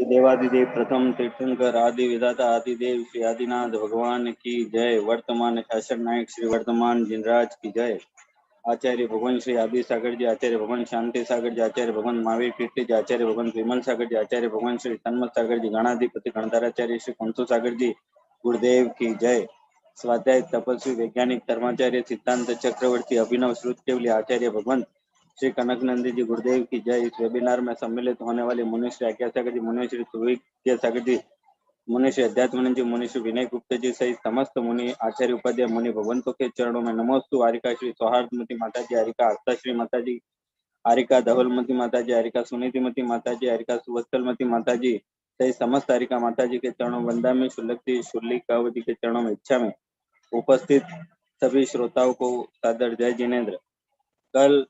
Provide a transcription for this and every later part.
देवादिदेव प्रथम तीर्थंकर आदि विधाता आदिदेव श्री आदिनाथ भगवान की जय। वर्तमान शासक नायक श्री वर्तमान जिनराज की जय। आचार्य भगवान श्री आदि सागर जी, आचार्य भगवान शांति सागर जी, आचार्य भगवान महावीर कीर्ति जी, आचार्य भगवान विमल सागर जी, आचार्य भगवान श्री तन्मत सागर जी, गणाधिपति गणधाराचार्य श्री कंसु सागर जी गुरुदेव की जय। स्वाध्याय तपस्वी वैज्ञानिक धर्माचार्य सिद्धांत चक्रवर्ती अभिनव श्रुतकेवली आचार्य भगवान श्री कनकनंदी जी गुरुदेव की जय। इस वेबिनार में सम्मिलित होने वाले मुनिश्री आज्ञा सागर जी, मुनिश्री तुविज्ञ सागर जी, मुनिश्री अध्यात्मानंद जी, मुनिश्री विनय गुप्ता जी सहित समस्त मुनि आचार्य उपाध्याय मुनि भगवंतों के चरणों में नमोस्तु। हारिका श्री सौहार्दमती माता जी, हारिका आस्था माता जी, हारिका धवलमती माता जी, हारिका सुनीतिमती माता जी, हारिका सुवत्सलमती माता जी सहित समस्त हारिका माता जी के चरणों वंदा में शुल्लक शुल्ली कावती के चरणों में इच्छा में उपस्थित सभी श्रोताओं को सादर जय जिनेन्द्र। कल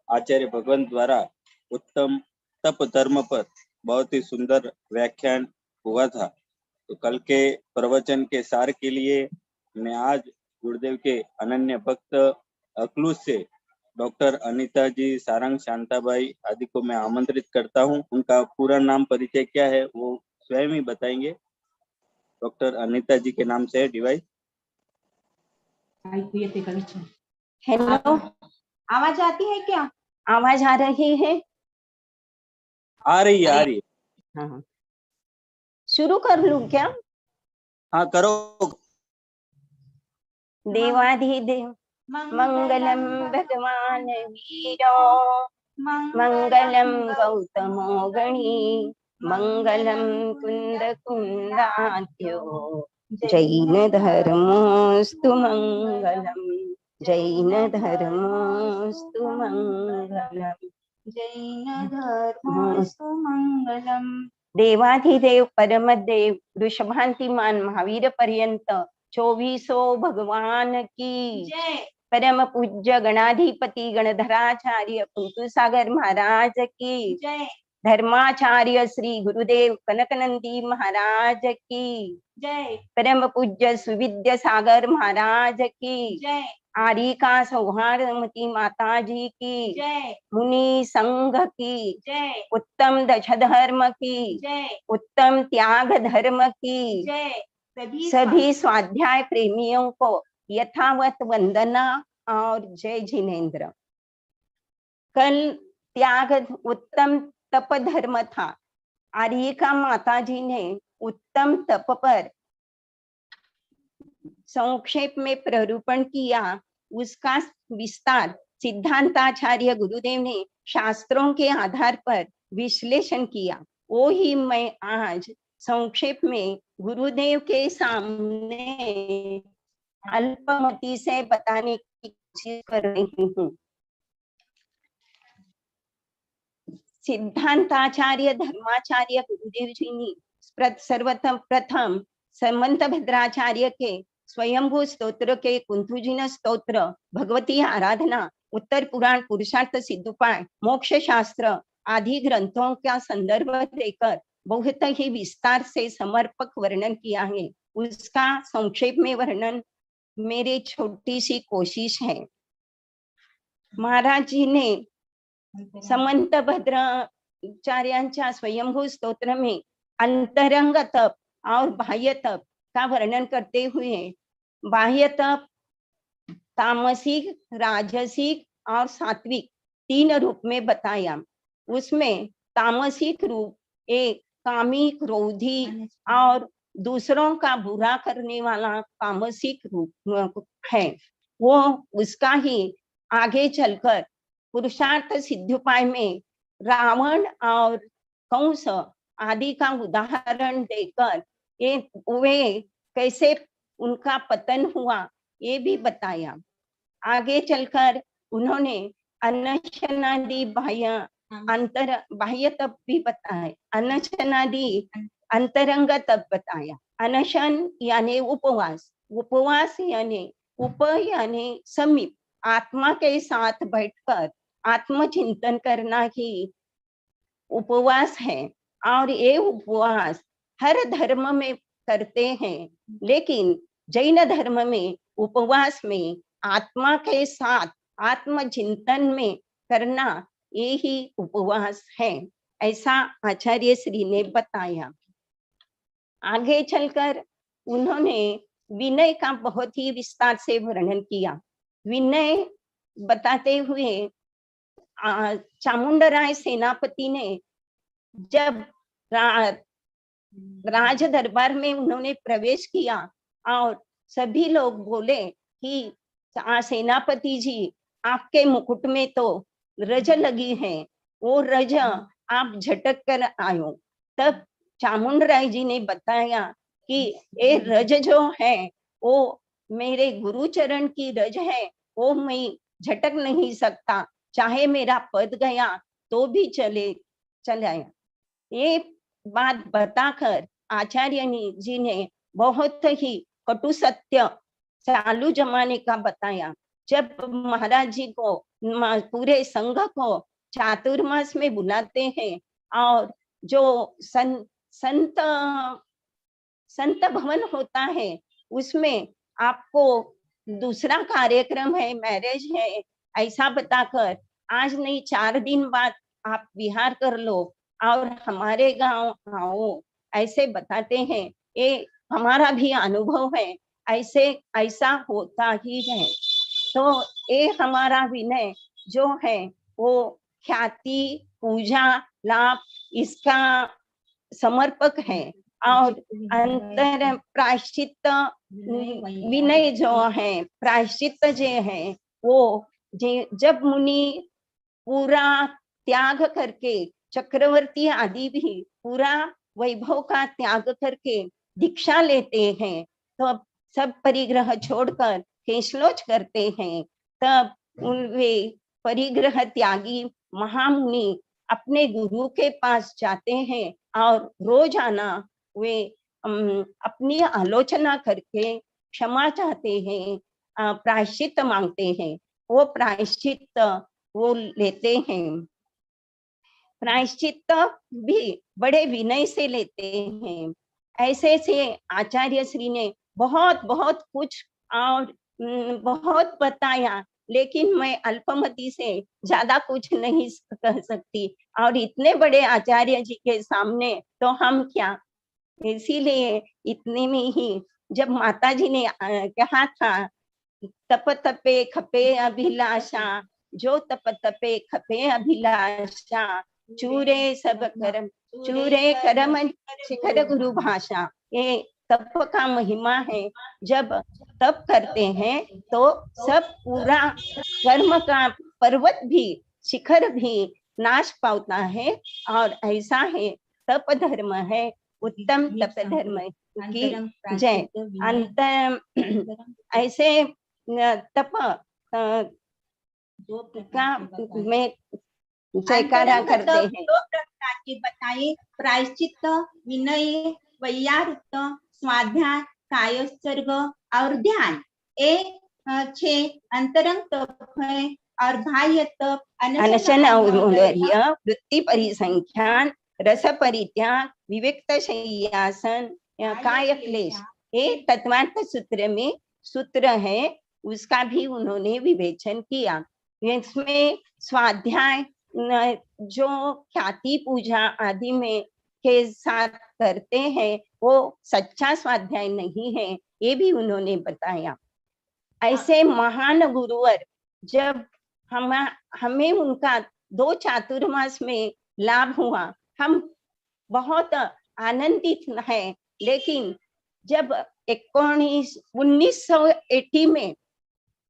आचार्य भगवंत द्वारा उत्तम तप धर्म पर बहुत ही सुंदर व्याख्यान हुआ था। तो कल के प्रवचन के सार के लिए मैं आज गुरुदेव के अनन्य भक्त अखलूज से डॉक्टर अनीता जी, सारंग, शांताबाई आदि को मैं आमंत्रित करता हूं। उनका पूरा नाम परिचय क्या है वो स्वयं ही बताएंगे। डॉक्टर अनीता जी के नाम से है डिवाइस। हेलो, आवाज आती है क्या? आवाज आ रही है? आ रही है। हाँ, शुरू कर लूं क्या? हाँ करो। देवाधिदेव मंगलम भगवान वीरो मंगलम गौतमो गणी मंगलम कुंद कुंदाद्यो जैन धर्मोस्तु मंगलम जैन धर्मोस्तु मंगलम जैन धर्मोस्तु मंगलम। देवाधिदेव परमदेव वृषभांतिमान महावीर पर्यंत 24 भगवान की जय। परम पूज्य गणाधिपति गणधराचार्य कुंतु सागर महाराज की जय। धर्माचार्य श्री गुरुदेव कनकनंदी महाराज की जय। परम पूज्य सुविद्या सागर महाराज की जय। आरिका सौहार्दमती माता जी की जय। मुनि संघ की जय। उत्तम दशधर्म की जय। उत्तम त्याग धर्म की जय। सभी स्वाध्याय प्रेमियों को यथावत वंदना और जय जिनेन्द्र। कल त्याग उत्तम तप धर्म था। आरिका माता जी ने उत्तम तप पर संक्षेप में प्ररूपण किया। उसका विस्तार सिद्धांताचार्य गुरुदेव ने शास्त्रों के आधार पर विश्लेषण किया। वो ही मैं आज संक्षेप में गुरुदेव के सामने अल्पमति से बताने की कोशिश कर रही हूँ। सिद्धांताचार्य धर्माचार्य गुरुदेव जी ने सर्वप्रथम समंत भद्राचार्य के स्वयंभू स्तोत्र के कुंथुजिन स्तोत्र, भगवती आराधना, उत्तर पुराण, पुरुषार्थ सिद्धोपाय, मोक्ष शास्त्र आदि ग्रंथों का संदर्भ देकर बहुत ही विस्तार से समर्पक वर्णन किया है। उसका संक्षेप में वर्णन मेरी छोटी सी कोशिश है। महाराज जी ने समंत भद्राचार्यांच्या स्वयंभू स्तोत्र में अंतरंग तप और बाह्य तप का वर्णन करते हुए बाह्य तप तामसिक, राजसिक और सात्विक 3 रूप में बताया। उसमें तामसिक रूप एक कामी, क्रोधी और दूसरों का बुरा करने वाला तामसिक रूप है। वो उसका ही आगे चलकर पुरुषार्थ सिद्धोपाय में रावण और कंस आदि का उदाहरण देकर वे कैसे उनका पतन हुआ ये भी बताया। आगे चलकर उन्होंने अनशनादि बाह्य तप भी बताए, अनशनादि अंतरंग तप बताया। अनशन यानी उपवास, उपवास यानी उप यानी समीप, आत्मा के साथ बैठकर आत्मचिंतन करना ही उपवास है। और ये उपवास हर धर्म में करते हैं, लेकिन जैन धर्म में उपवास में आत्मा के साथ आत्मचिंतन में करना ये ही उपवास है। ऐसा आचार्य श्री ने बताया। आगे चलकर उन्होंने विनय का बहुत ही विस्तार से वर्णन किया। विनय बताते हुए चामुंडराय सेनापति ने जब राज दरबार में उन्होंने प्रवेश किया और सभी लोग बोले कि सेनापति जी, आपके मुकुट में तो रज लगी है, वो रज आप झटक कर आयो। तब चामुंडराय जी ने बताया कि ये रज जो है वो मेरे गुरुचरण की रज है, वो मैं झटक नहीं सकता, चाहे मेरा पद गया तो भी चलाया। ये बात बताकर आचार्य जी ने बहुत ही कटु सत्य चालू जमाने का बताया। जब महाराज जी को पूरे संघ को चातुर्मास में बुलाते हैं और जो संत भवन होता है उसमें आपको दूसरा कार्यक्रम है, मैरिज है, ऐसा बताकर आज नहीं 4 दिन बाद आप विहार कर लो और हमारे गांव आओ, ऐसे बताते हैं। ये हमारा भी अनुभव है, ऐसा होता ही है। तो ये हमारा विनय जो है वो ख्याति, पूजा, लाभ इसका समर्पक है। और अंतर प्रायश्चित विनय जो है, प्रायश्चित जो है वो जब मुनि पूरा त्याग करके, चक्रवर्ती आदि भी पूरा वैभव का त्याग करके दीक्षा लेते हैं, तो सब परिग्रह छोड़कर केशलोच करते हैं, तब वे परिग्रह त्यागी महामुनि अपने गुरु के पास जाते हैं और रोजाना वे अपनी आलोचना करके क्षमा चाहते हैं, प्रायश्चित मांगते हैं। वो प्रायश्चित वो लेते हैं। प्रायश्चित भी बड़े विनय से लेते हैं। ऐसे से आचार्य श्री ने बहुत बहुत कुछ और बहुत बताया, लेकिन मैं अल्पमति से ज्यादा कुछ नहीं कह सकती, और इतने बड़े आचार्य जी के सामने तो हम क्या। इसीलिए इतने में ही जब माता जी ने कहा था, तप तपे खपे अभिलाषा, जो तप तपे खपे अभिलाषा, चूरे सब करम, चूरे करम शिखर गुरु भाषा। ये तप का महिमा है। जब तप करते हैं तो सब पूरा कर्म का पर्वत भी, शिखर भी नाश पाता है। और ऐसा है तप धर्म है, उत्तम तप धर्म की जय। अंत ऐसे तप का में जयकारा करते हैं। दो प्रकार के बताए, प्रायश्चित, विनय, वैयारुक्त, स्वाध्याय, कायोत्सर्ग और ध्यान। 6 अंतरंग तप है और बाह्य तप अनशन और्ध्य, वृत्ति परिसंख्यान, रस परित्याग, विविक्त शय्यासन, काय क्लेश। ये तत्वार्थ सूत्र में सूत्र है, उसका भी उन्होंने विवेचन किया। इसमें स्वाध्याय जो ख्याति पूजा आदि में के साथ करते हैं वो सच्चा स्वाध्याय नहीं है, ये भी उन्होंने बताया। ऐसे महान गुरुवर जब हमें उनका 2 चातुर्मास में लाभ हुआ, हम बहुत आनंदित हैं। लेकिन जब 1980 में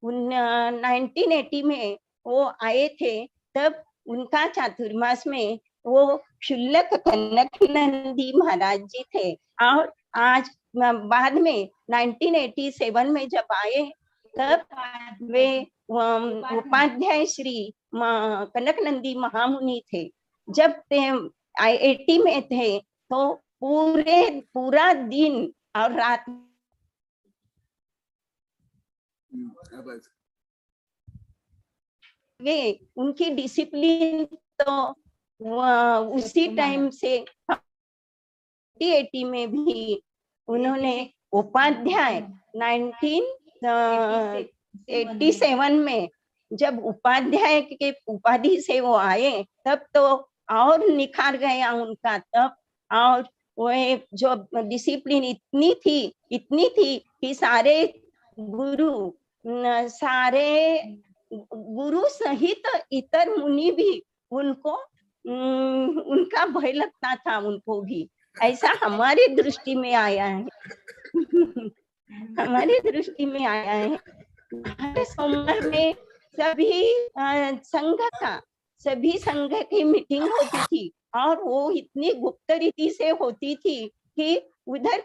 1980 में वो आए थे, तब उनका चातुर्मास में वो क्षुल्लक कनक नंदी महाराज जी थे। और आज बाद में 1987 में जब आए, तब वे उपाध्याय श्री कनक नंदी महामुनि थे। जब 80 में थे तो पूरा दिन और रात वे उनकी डिसिप्लिन तो उसी टाइम से 80 में भी उन्होंने उपाध्याय 1987 में जब उपाध्याय के उपाधि से वो आए, तब तो और निखार गया उनका तप। और वो जो डिसिप्लिन इतनी थी कि सारे गुरु सहित इतर मुनि भी उनको उनका भय लगता था, उनको भी। ऐसा हमारे दृष्टि में आया है। हमारे दृष्टि में आया है। हर सोमवार में सभी संघ की मीटिंग होती थी, और वो इतनी गुप्त रीति से होती थी कि उधर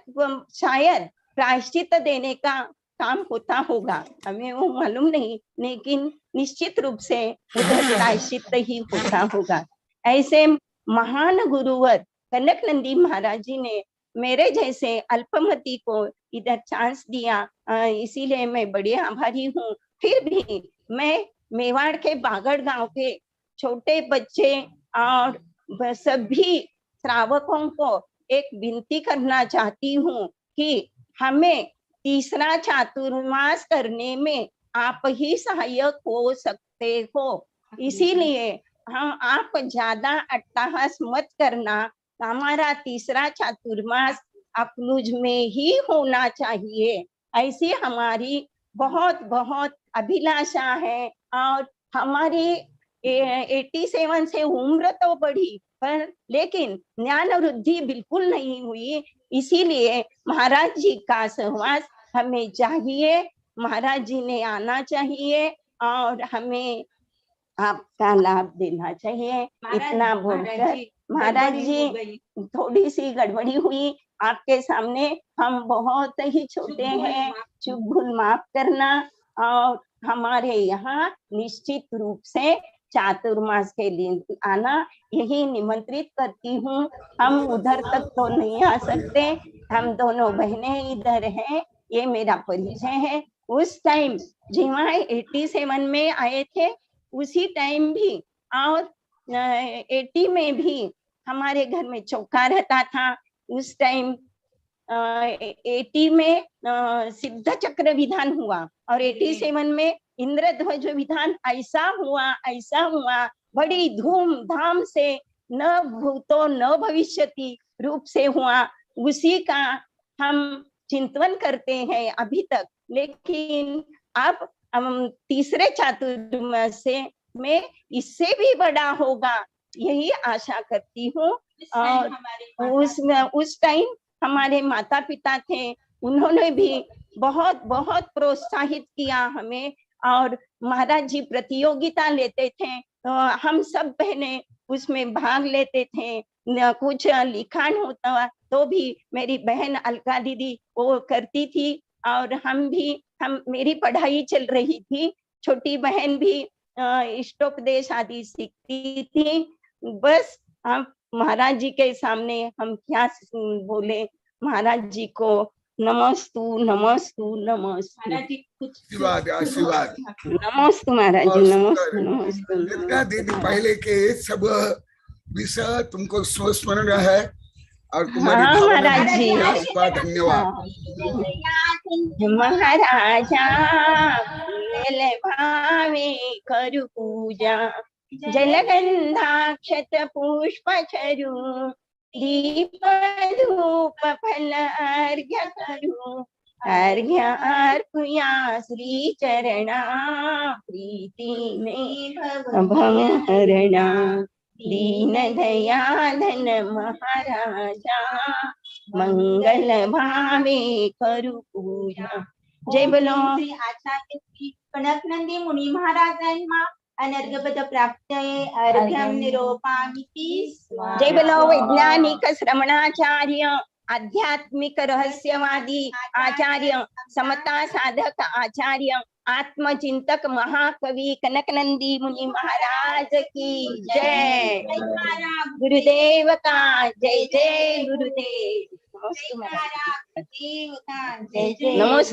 शायद प्रायश्चित देने का काम होता होगा, हमें वो मालूम नहीं, लेकिन निश्चित रूप से उधर प्रायश्चित ही होता होगा। ऐसे महान गुरुवर कनक नंदी महाराज जी ने मेरे जैसे अल्पमति को इधर चांस दिया, इसीलिए मैं बड़ी आभारी हूँ। फिर भी मैं मेवाड़ के बागड़ गांव के छोटे बच्चे और सभी श्रावकों को एक विनती करना चाहती हूँ कि हमें तीसरा चातुर्मास करने में आप ही सहायक हो सकते हो। इसीलिए हम आप ज्यादा अट्टहास मत करना, हमारा तीसरा चातुर्मास अक्लूज में ही होना चाहिए, ऐसी हमारी बहुत बहुत अभिलाषा है। और हमारी 87 से उम्र तो बढ़ी, पर लेकिन ज्ञान वृद्धि बिल्कुल नहीं हुई। इसीलिए महाराज जी का सहवास हमें चाहिए, महाराज जी ने आना चाहिए और हमें आपका लाभ देना चाहिए। इतना बोलकर महाराज जी थोड़ी सी गड़बड़ी हुई आपके सामने, हम बहुत ही छोटे हैं, चूक भूल माफ करना। और हमारे यहाँ निश्चित रूप से चातुर्मास के लिए आना, यही निमंत्रित करती हूँ। हम उधर तक तो नहीं आ सकते, हम दोनों बहनें इधर हैं, ये मेरा परिचय है। उस टाइम जिमा 87 में आए थे, उसी टाइम भी और 80 में भी हमारे घर में चौका रहता था। उस टाइम 80 में सिद्ध चक्र विधान हुआ और 87 में इंद्रध्वज विधान ऐसा हुआ बड़ी धूमधाम से, न भूतो न भविष्यति रूप से हुआ। उसी का हम चिंतन करते हैं अभी तक। लेकिन अब हम तीसरे चातुर्मास में इससे भी बड़ा होगा, यही आशा करती हूँ। और उस टाइम हमारे माता पिता थे, उन्होंने भी बहुत बहुत प्रोत्साहित किया हमें। और महाराज जी प्रतियोगिता लेते थे, तो हम सब बहनें उसमें भाग लेते थे। कुछ लिखान होता तो भी मेरी बहन अलका दीदी वो करती थी, और हम मेरी पढ़ाई चल रही थी, छोटी बहन भी इष्टोपदेश आदि सीखती थी। बस हम महाराज जी के सामने हम क्या बोले, महाराज जी को नमस्तु नमस्तु नमस्तु। आशीर्वाद नमस्तु महाराज जी, नमस्तु नमस्तु। दीदी पहले के सब विषय तुमको स्मरण है और तुम्हारी महाराज जी धन्यवाद। महाराजा मेल भावे करु पूजा, जलगंधाक्षत पुष्प चरु, दीप धूप फल अर्घ्य करू, अर्घ्य अर्पया श्री चरणा, प्रीति में भव हरणा, दीन दयाधन महाराजा, मंगल भावे करु पूजा। जय बोलो श्री आचार्य श्री कनक नंदी मुनि महाराजांना अनर्घपद प्राप्त अर्घ्यम निरोपामिति। जय बोलो वैज्ञानिक श्रमणाचार्य, आध्यात्मिक रहस्यवादी आचार्य, समता साधक आचार्य, आत्मचिंतक महाकवि कनक नंदी मुनि महाराज की जय। गुरुदेव का जय जय गुरुदेव। नमस्ते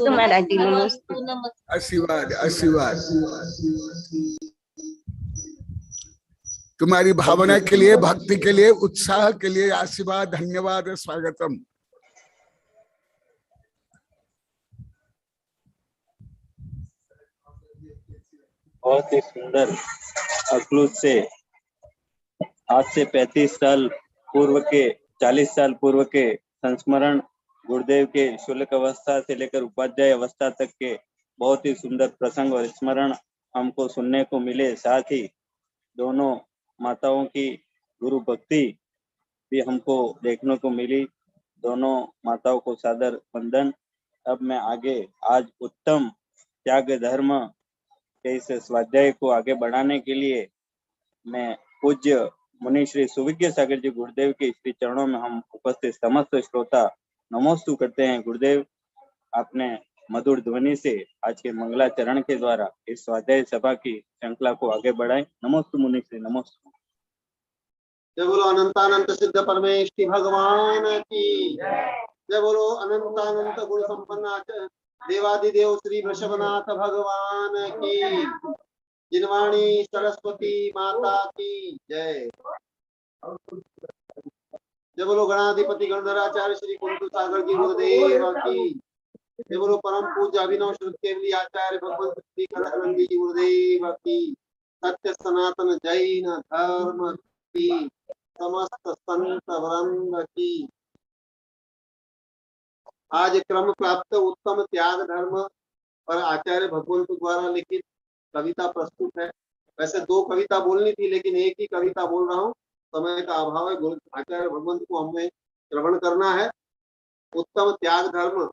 महाराज जी, नमस्ते। आशीर्वाद आशीर्वाद। तुम्हारी भावना के लिए, भक्ति के लिए, उत्साह के लिए आशीर्वाद, धन्यवाद, स्वागतम। बहुत ही सुंदर अक्लूज से आज से 35 साल पूर्व के 40 साल पूर्व के संस्मरण गुरुदेव के शुल्क अवस्था से लेकर उपाध्याय अवस्था तक के बहुत ही सुंदर प्रसंग और स्मरण हमको सुनने को मिले। साथ ही दोनों माताओं की गुरु भक्ति भी हमको देखने को मिली। दोनों माताओं को सादर वंदन। अब मैं आगे आज उत्तम त्याग धर्म के इस स्वाध्याय को आगे बढ़ाने के लिए मैं पूज्य मुनि श्री सुविज्ञ सागर जी गुरुदेव के श्री चरणों में हम उपस्थित समस्त श्रोता नमोस्तु करते हैं। गुरुदेव, आपने मधुर ध्वनि से आज के मंगलाचरण के द्वारा इस स्वाध्याय सभा की श्रृंखला को आगे बढ़ाएं। नमोस्तु मुनि श्री, नमोस्तु। जय बोलो अनंतानंत सिद्ध परमेष्टि भगवान की जय बोलो अनंतानंत गुण संपन्न देवादिदेव श्री वृषभनाथ भगवान की जिनवाणी सरस्वती माता की जय। जय बोलो गणाधिपति गणधराचार्य श्री कुंतु सागर जी गुरुदेव की जय। बोलो परम पूज्य अभिनव श्रुत केवली आचार्य भगवंत श्री कनकानंद जी गुरुदेव की। सत्य सनातन जैन धर्म की समस्त संत वृंद की। आज क्रम प्राप्त उत्तम त्याग धर्म पर आचार्य भगवंत द्वारा लिखित कविता प्रस्तुत है। वैसे दो कविता बोलनी थी लेकिन एक ही कविता बोल रहा हूँ, समय का अभाव है। आचार्य भगवंत को हमें श्रवण करना है। उत्तम त्याग धर्म।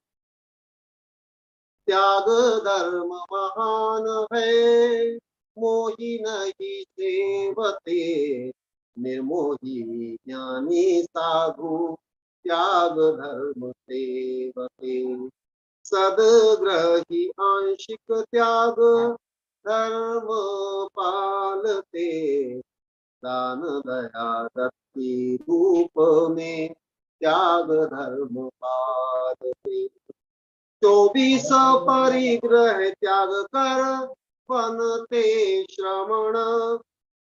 त्याग धर्म महान है, मोही नहीं सेवते, निर्मोही ज्ञानी साधु त्याग धर्म सेवते। सदग्रही आंशिक त्याग धर्म पालते, दान दया दत्ति रूप में त्याग धर्म पालते। 24 परिग्रह त्याग कर बनते श्रमण,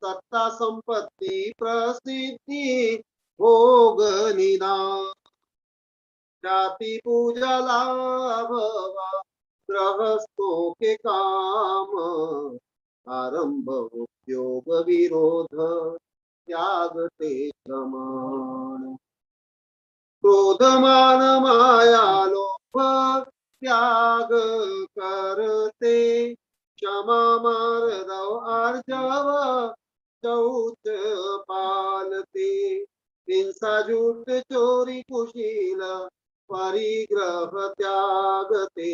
सत्ता संपत्ति प्रसिद्धि भोग निदान। जाति पूजा लाभ गृहस्थों के काम, आरंभ उद्योग विरोध त्यागते श्रमण। क्रोध मान माया लोभ त्याग करते, क्षमा मार्दव आर्जव शौच पालते। हिंसा झूठ चोरी कुशील परिग्रह त्यागते,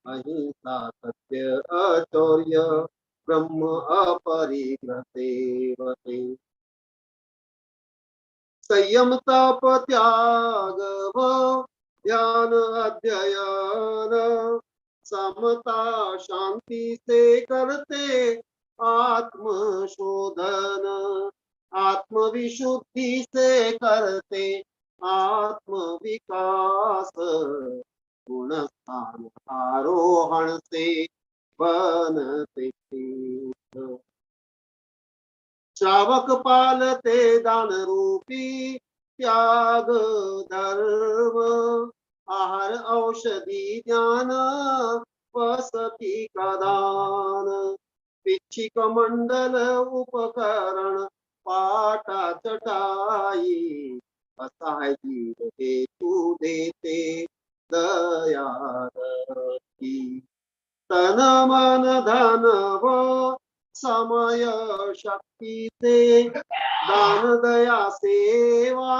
अहिंसा सत्य अचौर्य ब्रह्म अपरिग्रह सेवते। संयम तप त्याग ध्यान अध्ययन, समता शांति से करते आत्म शोधन। आत्म विशुद्धि से करते आत्म विकास, गुण स्थान आरोहण से बनते तीर्थ। श्रावक पालते दान रूपी त्याग धर्म, आहार औषधि ज्ञान वसति का दान। पिच्छिक मंडल उपकरण पाटा चटाई, असहाय जीव हेतु देते दया की। तन मन धन व समय शक्ति से दान दया सेवा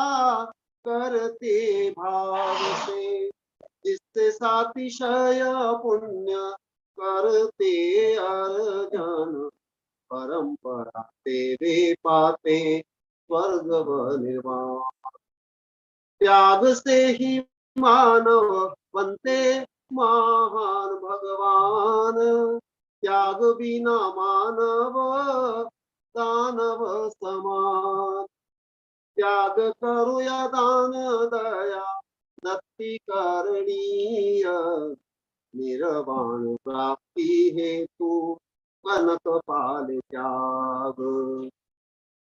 करते भाव से। जिससे सातिशय पुण्य करते अर्जन, परंपरा से वे पाते स्वर्ग व निर्वाण। त्याग से ही मानव बनते महान भगवान, त्याग बिना मानव दानव समान। त्याग करो या दान दया दत्ति करणीय, निर्वाण प्राप्ति हेतु कनक पाल त्याग।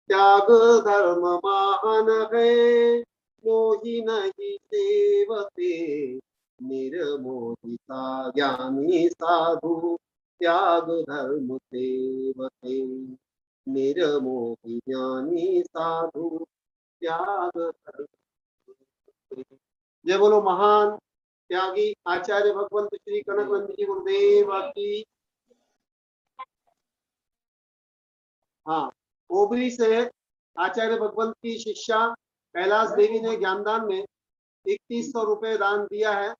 त्याग धर्म महान है, मोहि नहीं सेवते, निर्मोहिता ज्ञानी साधु त्याग धर्म सेवते। निर्मोही ज्ञानी साधु त्याग कर। जय बोलो महान त्यागी आचार्य भगवंत श्री कनकनंद जी गुरुदेव की। हाँ, ओबरी से आचार्य भगवंत की शिष्या कैलाश देवी ने ज्ञानदान में 3100 रुपए दान दिया है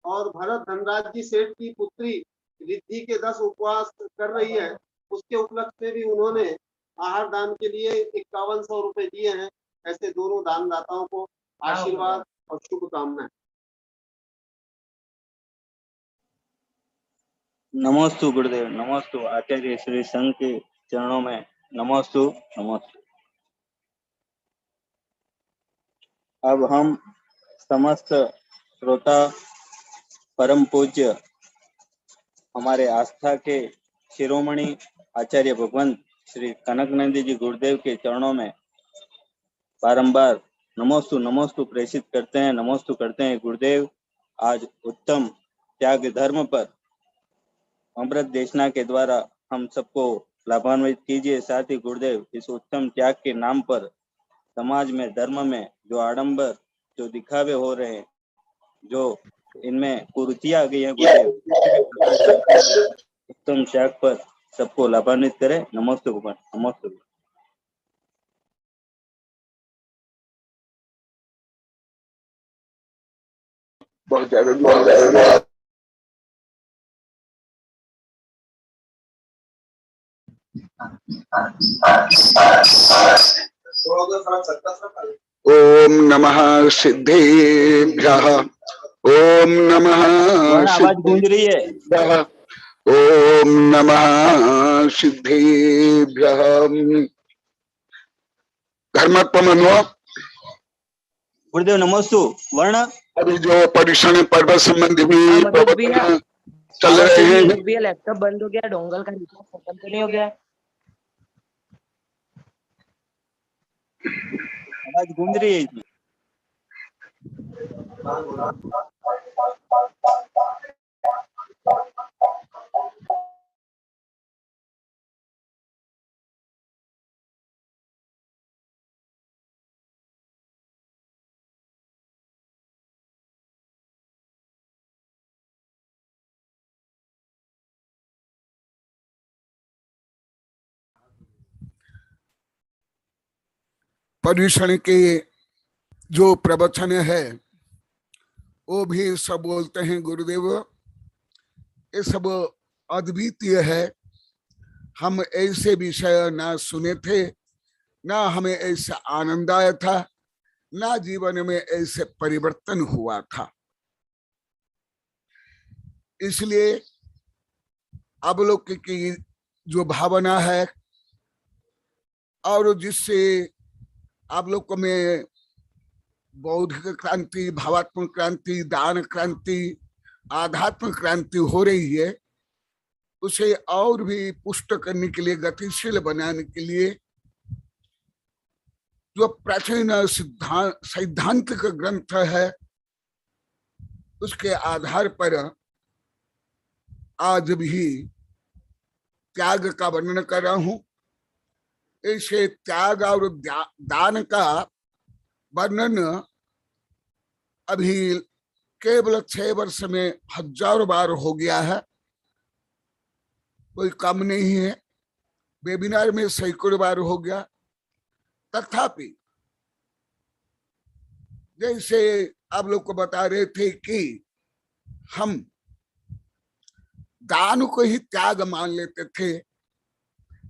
और भरत धनराज जी सेठ की पुत्री रिद्धि के 10 उपवास कर रही है, उसके उपलक्ष्य में भी उन्होंने आहार दान के लिए 5100 रुपए दिए हैं। ऐसे दोनों दानदाताओं को आशीर्वाद और शुभकामनाएं। नमोस्तु गुरुदेव, नमोस्तु आचार्य श्री संघ के चरणों में नमोस्तु नमोस्तु। अब हम समस्त श्रोता परम पूज्य हमारे आस्था के शिरोमणि आचार्य भगवंत श्री कनकनंदी जी गुरुदेव के चरणों में बारंबार नमोस्तु नमोस्तु प्रेषित करते हैं, नमोस्तु करते हैं। गुरुदेव, आज उत्तम त्याग धर्म पर अमृत देशना के द्वारा हम सबको लाभान्वित कीजिए। साथ ही गुरुदेव, इस उत्तम त्याग के नाम पर समाज में, धर्म में जो आडंबर, जो दिखावे हो रहे हैं, जो इनमें कुरीतियां आ गई है, गुरुदेव उत्तम त्याग पर सबको लाभान्वित करें। नमोस्तु भगवान, नमोस्तु। बहुत ज्यादा ओम नमः सिद्धेभ्यः, ओम नमः आवाज गूंज रही है। सिद्धेभ्यः, ओम नमः सिद्धेभ्यः। धर्मत्वमन्वो गुरुदेव नमोस्तु। वर्ण अभी जो पर्युषण पर्व संबंधी भी चल रहे हैं। लैपटॉप बंद हो गया, डोंगल का रिचार्ज खत्म तो नहीं हो गया? आवाज गूंज रही है इसमें। पर्युषण के जो प्रवचन है वो भी सब बोलते हैं गुरुदेव ये सब अद्वितीय है। हम ऐसे विषय ना सुने थे, ना हमें ऐसा आनंद आया था, ना जीवन में ऐसे परिवर्तन हुआ था। इसलिए आप लोग की जो भावना है और जिससे आप लोग को में बौद्धिक क्रांति, भावात्मक क्रांति, दान क्रांति, आध्यात्म क्रांति हो रही है, उसे और भी पुष्ट करने के लिए, गतिशील बनाने के लिए जो प्राचीन सैद्धांतिक ग्रंथ है उसके आधार पर आज भी त्याग का वर्णन कर रहा हूं। ऐसे त्याग और दान का वर्णन अभी केवल 6 वर्ष में 1000 बार हो गया है, कोई कम नहीं है। वेबिनार में सैकड़ों बार हो गया। तथापि जैसे आप लोग को बता रहे थे कि हम दान को ही त्याग मान लेते थे,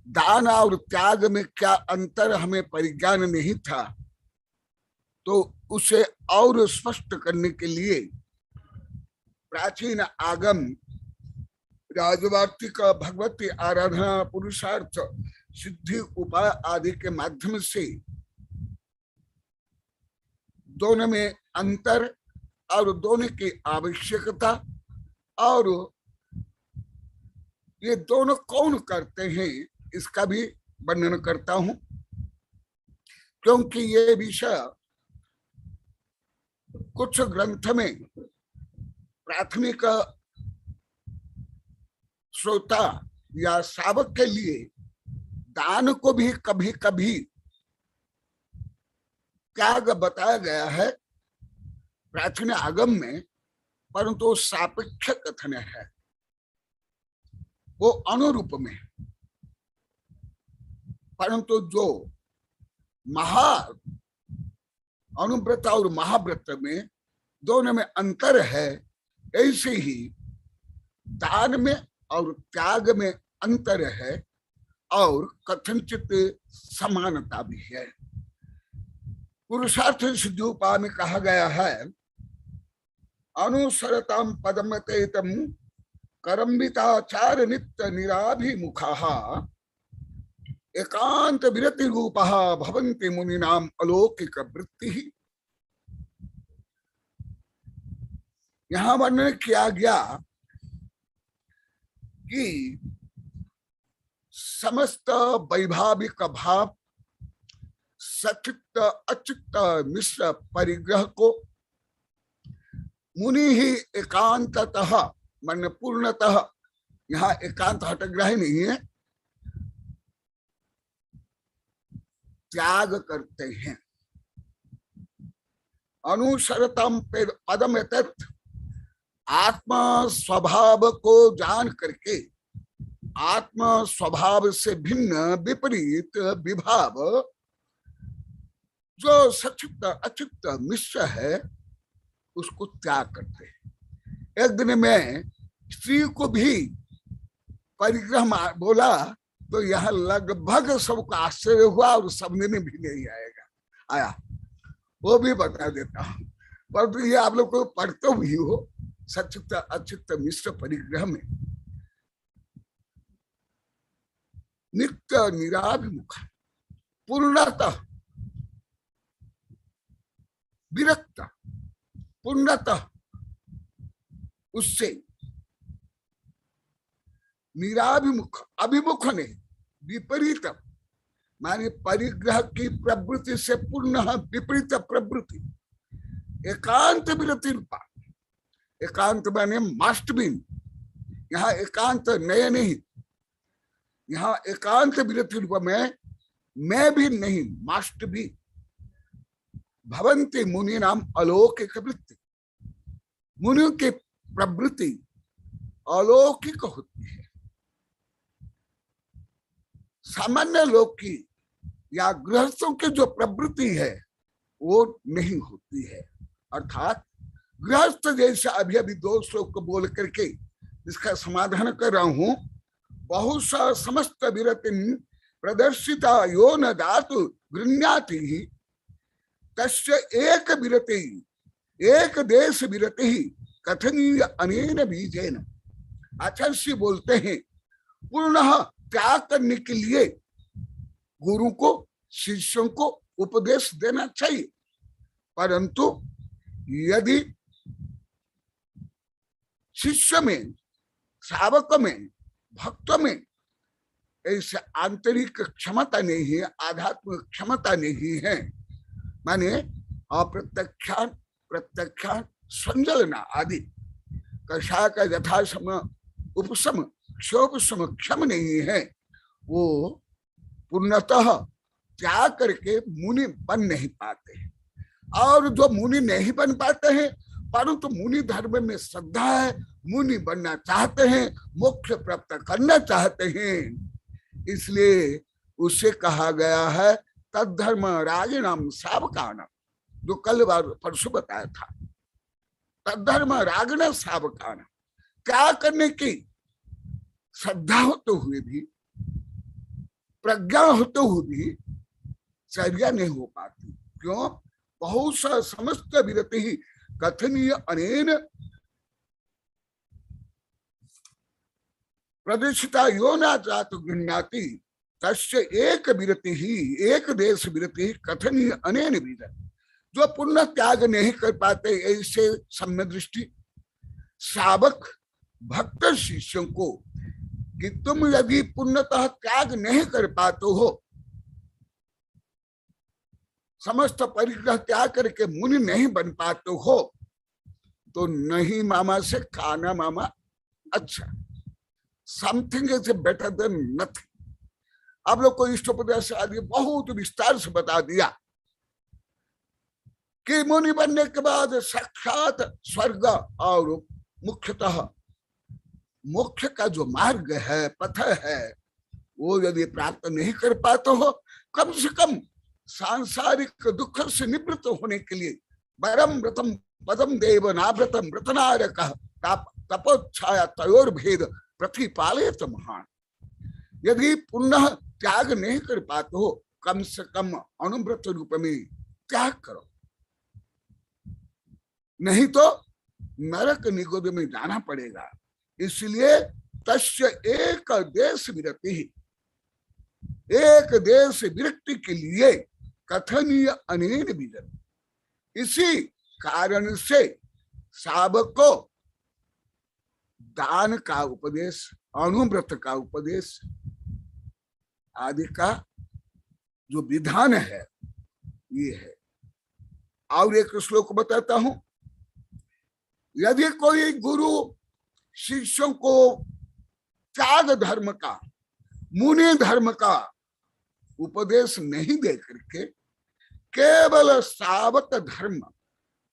दान और त्याग में क्या अंतर हमें परिज्ञान नहीं था, तो उसे और स्पष्ट करने के लिए प्राचीन आगम राजवार्तिक भगवती आराधना, पुरुषार्थ, सिद्धि, उपाय आदि के माध्यम से दोनों में अंतर और दोनों की आवश्यकता और ये दोनों कौन करते हैं इसका भी वर्णन करता हूं, क्योंकि ये विषय कुछ ग्रंथ में प्राथमिक श्रोता या श्रावक के लिए दान को भी कभी कभी त्याग बताया गया है प्राचीन आगम में, परंतु सापेक्ष कथन है, वो अनुरूप में। परंतु जो महा अनुव्रत और महाव्रत में दोनों में अंतर है, ऐसे ही दान में और त्याग में अंतर है और कथनचित समानता भी है। पुरुषार्थ सिद्धोपा में कहा गया है, अनुसरताम पदमतेतम करम्बिताचार नित्य निराभिमुखाः एकांत विरति रूपः भवन्ति मुनिनाम अलौकिक वृत्तिः। यहाँ वर्णन किया गया कि समस्त वैभाविक भाव सचित्त अचित्त मिश्र परिग्रह को मुनि ही एकांततः मन पूर्णतः, यहाँ एकांत हटग्रह नहीं है, त्याग करते हैं। अनुसरतम पदम तत्, आत्मा स्वभाव को जान करके आत्मा स्वभाव से भिन्न विपरीत विभाव जो सचित्त अचित्त मिश्र है उसको त्याग करते हैं। एक दिन में स्त्री को भी परिग्रह बोला तो यह लगभग सबको आश्चर्य हुआ और सबने भी नहीं आया, वो भी बता देता हूं। परंतु ये आप लोग को पढ़ते भी हो, सचित्त अचित्त मिश्र परिग्रह में नित्य निराभिमुख, पूर्णतः विरक्त, पूर्णतः उससे निराभिमुख, अभिमुख ने विपरीत माने परिग्रह की प्रवृत्ति से पुनः विपरीत प्रवृत्ति, एकांत विरति रूपा। एकांत माने मस्ट बी, यहाँ एकांत नए नहीं, यहाँ एकांत विरति रूप में मैं भी नहीं, मस्ट भी। भवन्ति मुनि नाम अलौकिक वृत्ति, मुनियों की प्रवृत्ति अलौकिक होती है, सामान्य लोग की या गृहस्थों की जो प्रवृत्ति है वो नहीं होती है। अर्थात गृहस्थ जैसे अभी अभी दो श्लोक को बोल करके इसका समाधान कर रहा हूं। बहुत सा समस्त विरतिन प्रदर्शिता यो न दातु गृह्णाति तस्य एक विरति एक देश विरति कथनीय अनेन बीजेन। आचार्य बोलते हैं पुनः त्याग करने के लिए गुरु को शिष्यों को उपदेश देना चाहिए, परंतु यदि शिष्य में, श्रावक में, भक्त में ऐसे आंतरिक क्षमता नहीं है, आध्यात्मिक क्षमता नहीं है, माने अप्रत्यक्षान प्रत्यक्षान संजलना आदि कषाय का यथासम उपशम क्षोभसम क्षम नहीं है, वो पूर्णतः त्याग करके मुनि बन नहीं पाते हैं। और जो मुनि नहीं बन पाते हैं परंतु मुनि धर्म में श्रद्धा है, मुनि बनना चाहते हैं, मोक्ष प्राप्त करना चाहते हैं, इसलिए उसे कहा गया है तद्धर्म रागिणाम सावकान, जो कल परसों बताया था। तद्धर्म रागिण सावकान, क्या करने की श्रद्धा होते हुए भी, प्रज्ञा होते हुए भी चर्या नहीं हो पाती। क्यों? बहुत सा समस्त विरति ही कथनीय अनेन प्रदर्शिता यो न जातु गृह्णाति तस्य एक विरति ही एक देश विरति कथनीय अनेन बीज। जो पुण्य त्याग नहीं कर पाते ऐसे सम्य दृष्टि श्रावक भक्त शिष्यों को कि तुम यदि पुण्यतः त्याग नहीं कर पाते हो, समस्त परिग्रह त्याग करके मुनि नहीं बन पाते हो, तो नहीं मामा से खाना मामा अच्छा, something is better than nothing. आप लोग को इष्टोपदेश आदि बहुत विस्तार से बता दिया। कि मुनि बनने के बाद साक्षात स्वर्ग और मुख्यतः मोक्ष का जो मार्ग है, पथ है, वो यदि प्राप्त नहीं कर पाते हो, कम से कम सांसारिक दुख से निवृत्त होने के लिए वरम व्रतम पदम देव नाव्रतम व्रतनारक तपोच्छाया तयोर भेद प्रतिपालयत महान। यदि पुनः त्याग नहीं कर पाते हो, कम से कम अनुव्रत रूप में त्याग करो, नहीं तो नरक निगोद में जाना पड़ेगा। इसलिए तस्य एक देश विरति, एक देश विरक्ति के लिए कथनीय अनेन विजन। इसी कारण से साधक को दान का उपदेश, अनुव्रत का उपदेश आदि का जो विधान है ये है। और एक श्लोक बताता हूं, यदि कोई गुरु शिष्यों को त्याग धर्म का, मुनि धर्म का उपदेश नहीं दे करके केवल सावक धर्म,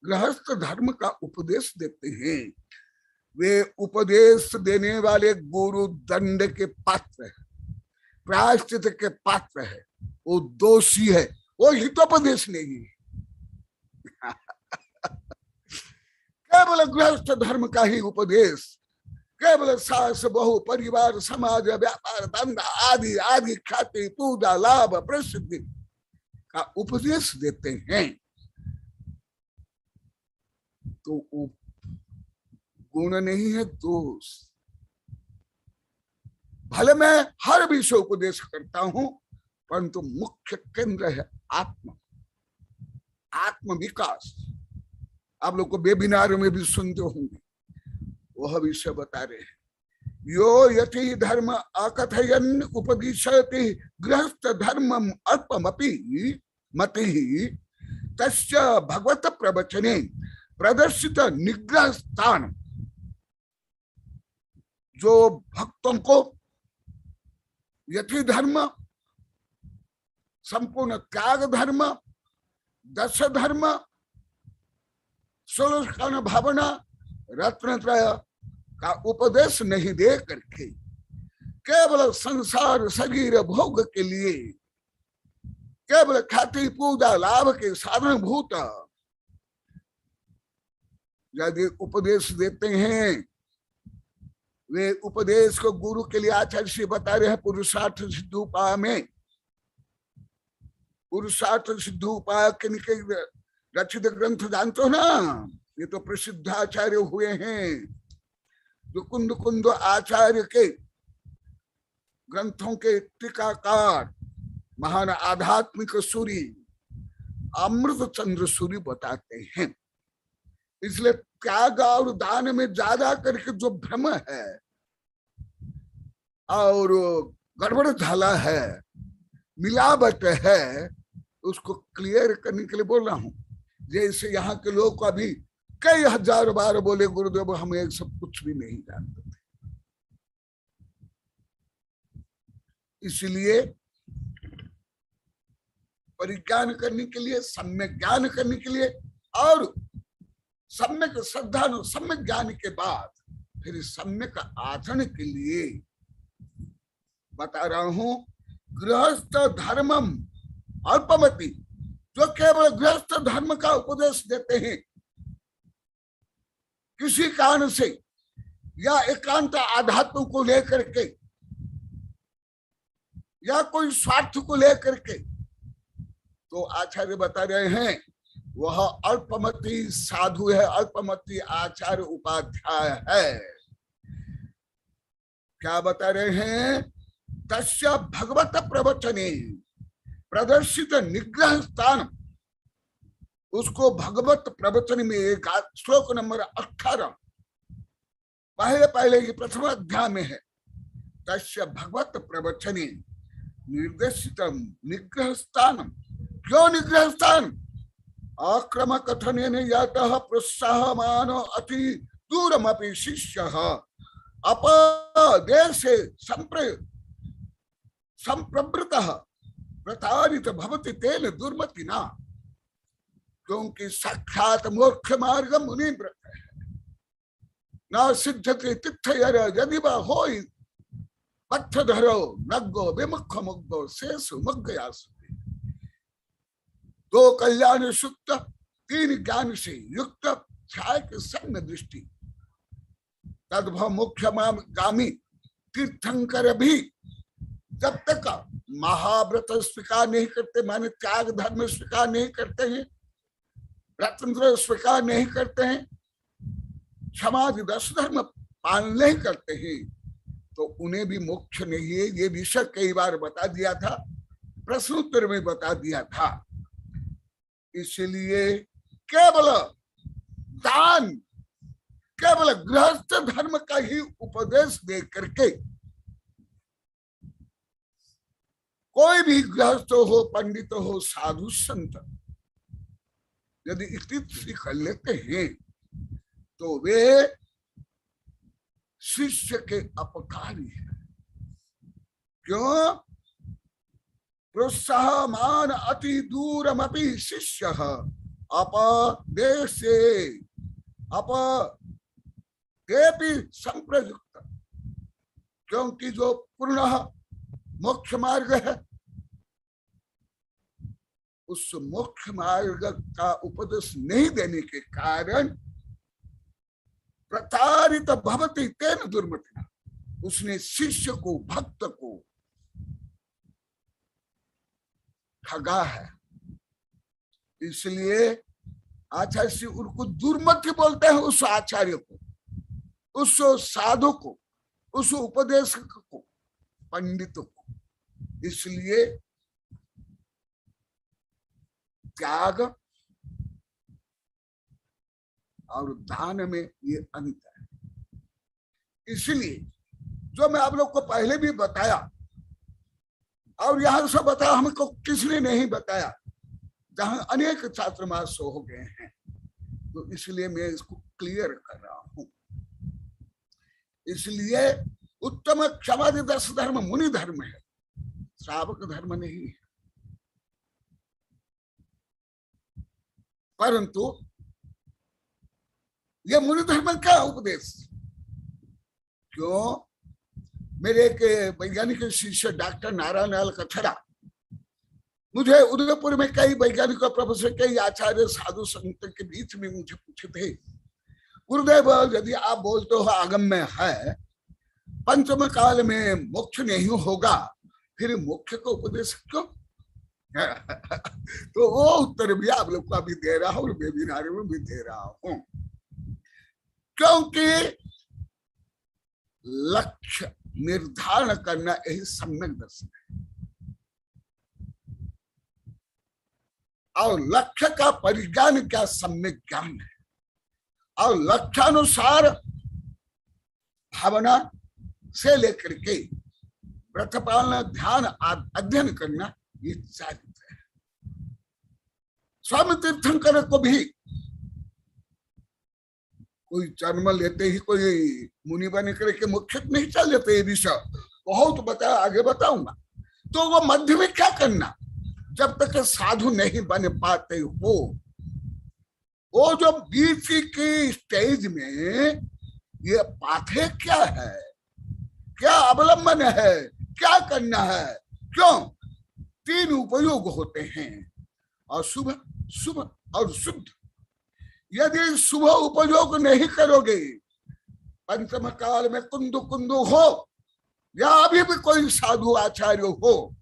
गृहस्थ धर्म का उपदेश देते हैं, वे उपदेश देने वाले गुरु दंड के पात्र है, प्रायश्चित के पात्र है, वो दोषी है, वो हितोपदेश नहीं है। केवल गृहस्थ धर्म का ही उपदेश, केवल सास बहु परिवार समाज व्यापार धंधा आदि आदि ख्याति पूजा लाभ प्रसिद्धि का उपदेश देते हैं, तो गुण नहीं है, दोष। भले मैं हर विषय उपदेश करता हूं, परंतु मुख्य केंद्र है आत्म, आत्म विकास। आप लोग को वेबिनार में भी सुनते होंगे, वह विषय बता रहे हैं। यो यति धर्म अकथयन उपदिशति गृहस्थ धर्म अल्पमपि मति तस्य भगवत प्रवचने प्रदर्शित निग्रह स्थान। जो भक्तों को यति धर्म, संपूर्ण त्याग धर्म, दश धर्म, 16 भावना, रत्नत्रय का उपदेश नहीं दे करके केवल संसार शरीर भोग के लिए, केवल ख्याति पूजा लाभ के साधन भूत यदि उपदेश देते हैं, वे उपदेश को गुरु के लिए आचार्य श्री बता रहे हैं पुरुषार्थ सिद्धोपाय में। पुरुषार्थ सिद्धोपाय के रचित ग्रंथ जानते हो ना, ये तो प्रसिद्ध आचार्य हुए हैं, जो कुंद कुंद आचार्य के ग्रंथों के टीकाकार महान आध्यात्मिक सूरी अमृत चंद्र सूरी बताते हैं। इसलिए त्याग और दान में ज्यादा करके जो भ्रम है और गड़बड़ झाला है, मिलावट है, उसको क्लियर करने के लिए बोल रहा हूं। जैसे यहाँ के लोग को अभी कई हजार बार बोले गुरुदेव हम एक सब कुछ भी नहीं जानते थे। इसलिए परिज्ञान करने के लिए, सम्यक ज्ञान करने के लिए और सम्यक श्रद्धा सम्यक ज्ञान के बाद फिर सम्यक आचरण के लिए बता रहा हूं। गृहस्थ धर्मम अल्पमति, जो केवल गृहस्थ धर्म का उपदेश देते हैं, किसी कारण से या एकांत आध्यात्म को लेकर के या कोई स्वार्थ को लेकर के, तो आचार्य बता रहे हैं वह अल्पमति साधु है, अल्पमति आचार्य उपाध्याय है। क्या बता रहे हैं? तस्य भगवत प्रवचने प्रदर्शित निग्रह स्थान, उसको भगवत प्रवचन में एक श्लोक नंबर 18 पहले ही प्रथम अध्याय में है। तस्य भगवत प्रवचने निर्देशित निग्रह स्थान। क्यों निग्रह स्थान? आक्रम कथन यातः प्रोत्साहमान अति दूरमपि शिष्यः अपदेशे संप्रवृतः प्रतारित भवति तेन दुर्मतिना। क्योंकि साक्षात मोक्ष मार्ग मुनि व्रत है। न सिद्धते तीर्थयर यदि वा होई पथ धरो नग्गो विमुख मुग्गो शेष मुग्गयासु। दो कल्याण सुक्त, तीन ज्ञान से युक्त, छाय के संग दृष्टि। तद्भव मुख्य गामी तीर्थंकर भी जब तक महाव्रत स्वीकार नहीं करते, माने त्याग धर्म स्वीकार नहीं करते हैं, रत्न स्वीकार नहीं करते हैं, क्षमादि 10 धर्म पालन नहीं करते हैं, तो उन्हें भी मोक्ष नहीं है। ये विषय कई बार बता दिया था, प्रश्नोत्तर में बता दिया था। इसलिए केवल दान, केवल गृहस्थ धर्म का ही उपदेश दे करके कोई भी गृहस्थ हो, पंडित हो, साधु संत यदि इक्ति कर लेते हैं तो वे शिष्य के अपकारी है। क्यों? प्रोत्साहमान अति दूरमपि शिष्य अपदेशे अपदेपि संप्रयुक्त। क्योंकि जो पूर्ण मोक्ष मार्ग है, उस मोक्ष मार्ग का उपदेश नहीं देने के कारण प्रतारित भवति तेन दुर्मतिना, उसने शिष्य को, भक्त को ठगा है। इसलिए आचार्य श्री उनको दुर्मति बोलते हैं, उस आचार्य को, उस साधु को, उस उपदेशक को, पंडित को। इसलिए त्याग और दान में ये अंतर है। इसलिए जो मैं आप लोग को पहले भी बताया और यहां से बताया, हमको किसने नहीं बताया, जहां अनेक छात्रमास हो गए हैं, तो इसलिए मैं इसको क्लियर कर रहा हूं। इसलिए उत्तम क्षमादि 10 धर्म मुनि धर्म है, श्रावक धर्म नहीं है। परंतु ये मुनि धर्म का उपदेश क्यों? मेरे एक वैज्ञानिक शिष्य डॉक्टर नारायण लाल कथड़ा, मुझे उदयपुर में कई वैज्ञानिक प्रोफेसर, कई आचार्य, साधु संत के बीच में मुझे पूछे थे, गुरुदेव यदि आप बोलते हो आगम में है, पंचम काल में मोक्ष नहीं होगा, फिर मोक्ष का उपदेश क्यों? तो वो उत्तर भी आप लोग को अभी दे रहा हूं, वेबिनार में भी दे रहा हूं। क्योंकि लक्ष्य निर्धारण करना यही सम्यक दर्शन है, और लक्ष्य का परिज्ञान क्या सम्यक ज्ञान है, और लक्ष्यानुसार भावना से लेकर के व्रत पालना, ध्यान अध्ययन करना, ये चारित्र है। स्वामी तीर्थंकर को भी कोई जन्म लेते ही कोई मुनि बने करके मोक्ष नहीं चल जाते, ये विषय बहुत बताया, आगे बताऊंगा। तो वो मध्य में क्या करना, जब तक साधु नहीं बन पाते हो, वो जो बीच की स्टेज में ये पाथे क्या है, क्या अवलंबन है, क्या करना है, क्यों? 3 उपयोग होते हैं, अशुभ, शुभ और शुद्ध। यदि शुभ उपयोग नहीं करोगे, पंचम काल में कुंदु कुंदु हो या अभी भी कोई साधु आचार्य हो,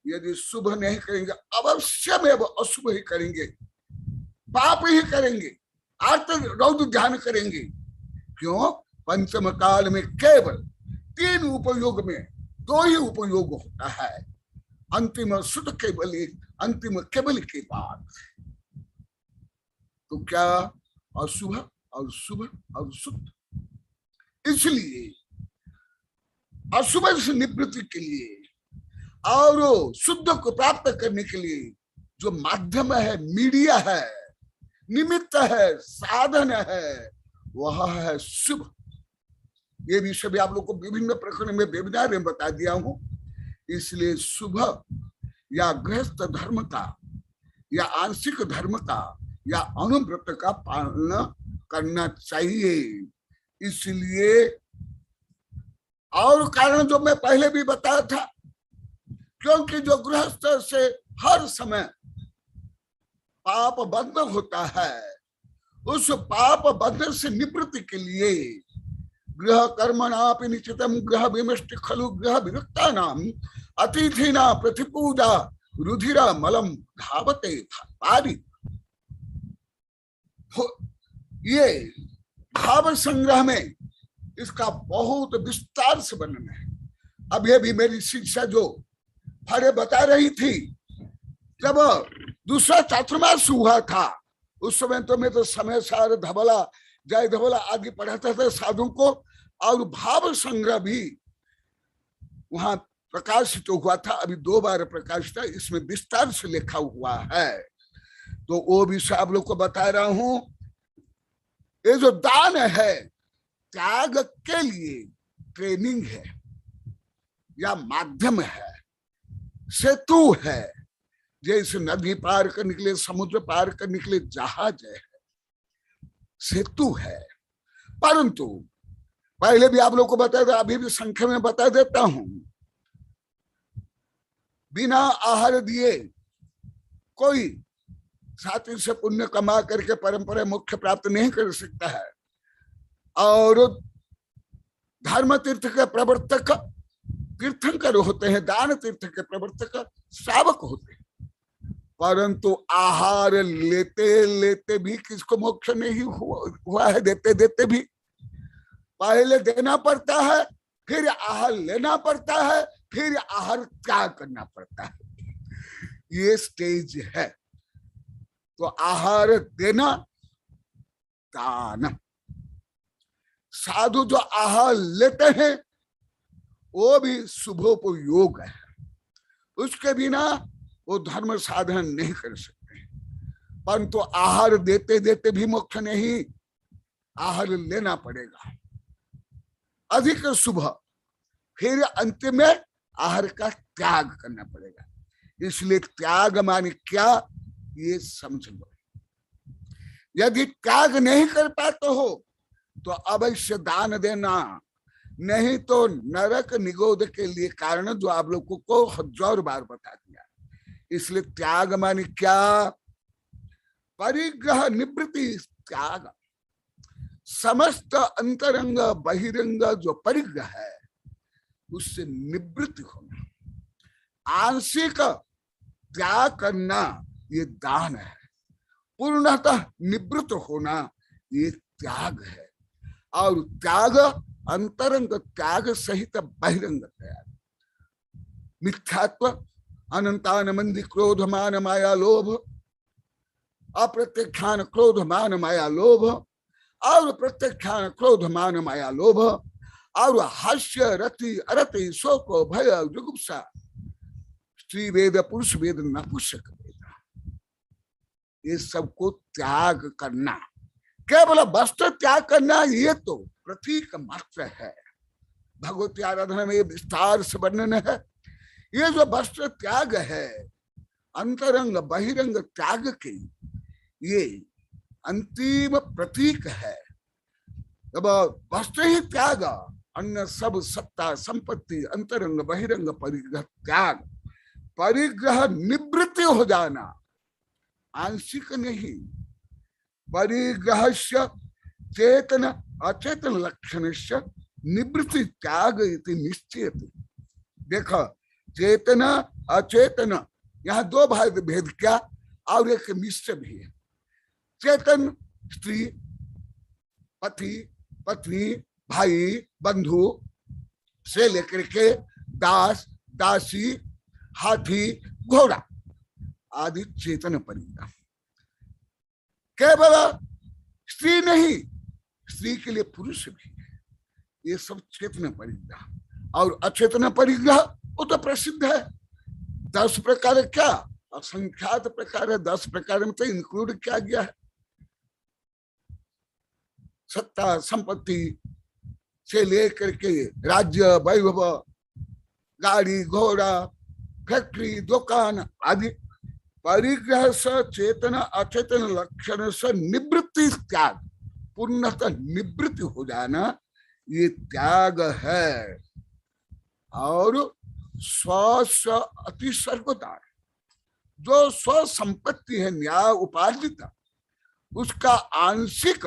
यदि शुभ नहीं करेंगे, अवश्य में वो अशुभ ही करेंगे, पाप ही करेंगे, आर्त रौद्र ध्यान करेंगे। क्यों? पंचम काल में केवल 3 उपयोग में 2 ही उपयोग होता है, अंतिम शुद्ध केवल, अंतिम केवल के बाद। तो क्या? अशुभ और शुभ और शुद्ध। इसलिए अशुभ से निवृत्ति के लिए और शुद्ध को प्राप्त करने के लिए जो माध्यम है, मीडिया है, निमित्त है, साधन है, वह है शुभ। ये विषय भी आप लोग को विभिन्न प्रकरण में वेबिनार में बता दिया हूं। इसलिए शुभ या गृहस्थ धर्म का या आंशिक धर्म का या अनुव्रत का पालन करना चाहिए। इसलिए और कारण जो मैं पहले भी बताया था, क्योंकि जो गृहस्थ से हर समय पाप बंध होता है, उस पाप बंध से निवृत्ति के लिए गृह कर्मणापि निश्चितम गृह विमष्टि खलु गृह विरुक्ता नाम अतिथिना प्रतिपूजा रुधिरा मलम धावते पारी। ये भाव संग्रह में इसका बहुत विस्तार से वर्णन है। अभी भी मेरी शिक्षा जो फरे बता रही थी, जब दूसरा चातुर्मास हुआ था उस समय तो मैं तो समय सार धबला जय धबला आदि पढ़ाता था साधु को, और भाव संग्रह भी वहां प्रकाशित तो हुआ था। अभी 2 बार प्रकाशित है, इसमें विस्तार से लिखा हुआ है, तो वो भी आप लोग को बता रहा हूं। ये जो दान है त्याग के लिए ट्रेनिंग है या माध्यम है, सेतु है, जैसे नदी पार करने के लिए, समुद्र पार करने के लिए जहाज है, सेतु है। परंतु पहले भी आप लोग को बताया था, अभी भी संख्या में बता देता हूं, बिना आहार दिए कोई साथी से पुण्य कमा करके परंपरा मोक्ष प्राप्त नहीं कर सकता है। और धर्म तीर्थ के प्रवर्तक तीर्थंकर होते हैं, दान तीर्थ के प्रवर्तक श्रावक होते हैं, परंतु आहार लेते लेते भी किसको मोक्ष नहीं हुआ है। देते देते भी पहले देना पड़ता है, फिर आहार लेना पड़ता है, फिर आहार त्याग करना पड़ता है। ये स्टेज है। तो आहार देना दान। साधु जो आहार लेते हैं वो भी शुभोपयोग है, उसके बिना वो धर्म साधन नहीं कर सकते। परंतु आहार देते देते भी मोक्ष नहीं, आहार लेना पड़ेगा अधिक शुभ, फिर अंतिम में आहार का त्याग करना पड़ेगा। इसलिए त्याग माने क्या, ये समझ लो। यदि त्याग नहीं कर पाते हो तो अवश्य दान देना, नहीं तो नरक निगोद के लिए कारण, जो आप लोगों को 1000 बार बता दिया। इसलिए त्याग माने क्या, परिग्रह निवृत्ति त्याग। समस्त अंतरंग बहिरंग जो परिग्रह है उससे निवृत्ति होना, आंशिक त्याग करना, ये दान है। पूर्णतः निवृत्त होना ये त्याग है। और त्याग अंतरंग त्याग सहित बहिरंग त्याग। मिथ्यात्व, अनंतान मंदी क्रोध मान माया लोभ, अप्रत्यक्षान क्रोध मान माया लोभ, और प्रत्यक्षान क्रोध मान माया लोभ, और हास्य रति अरति शोक भय जुगुप्सा, स्त्री वेद पुरुष वेद नपुंसक वेद, ये सबको त्याग करना। केवल वस्त्र त्याग करना ये तो प्रतीक मात्र है। भगवती आराधना में विस्तार से वर्णन है। ये जो वस्त्र त्याग है, अंतरंग बहिरंग त्याग के ये अंतिम प्रतीक है। जब वस्त्र ही त्याग, अन्य सब सत्ता संपत्ति अंतरंग बहिरंग परिग्रह त्याग, परिग्रह निवृत्ति हो जाना, आंशिक नहीं। परिग्रह चेतन अचेतन लक्षण निवृत्ति त्याग इति निश्चयति। देखो, चेतन अचेतन, यहाँ 2 भेद क्या, और एक निश्चय भी है। चेतन स्त्री, पति, पत्नी, भाई, बंधु से लेकर के दास, दासी, हाथी, घोड़ा आदि चेतन परिग्रह। केवल स्त्री नहीं, स्त्री के लिए पुरुष भी है। ये सब चेतन परिग्रह। और अचेतन परिग्रह वो तो प्रसिद्ध है। 10 प्रकार, क्या असंख्यात प्रकार है। 10 प्रकार में तो इंक्लूड किया गया है। सत्ता संपत्ति से लेकर के राज्य वैभव, गाड़ी घोड़ा, फैक्ट्री दुकान आदि परिग्रह से चेतन अचेतन लक्षण से निवृत्ति त्याग, पूर्णतः निवृत्ति हो जाना, ये त्याग है। और स्व अति सर्वदान, जो स्व संपत्ति है न्याय उपार्जित, उसका आंशिक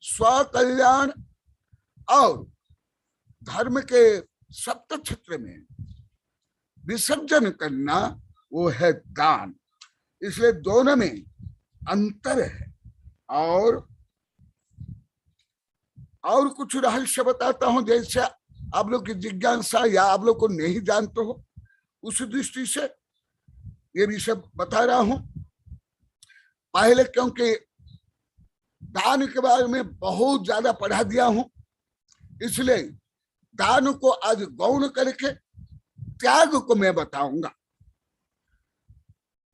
स्व कल्याण और धर्म के सप्त क्षेत्र में विसर्जन करना, वो है दान। इसलिए दोनों में अंतर है। और कुछ रहस्य बताता हूं, जैसे आप लोग की जिज्ञासा या आप लोग को नहीं जानते हो, उस दृष्टि से ये भी सब बता रहा हूं। पहले क्योंकि दान के बारे में बहुत ज्यादा पढ़ा दिया हूं, इसलिए दान को आज गौण करके त्याग को मैं बताऊंगा।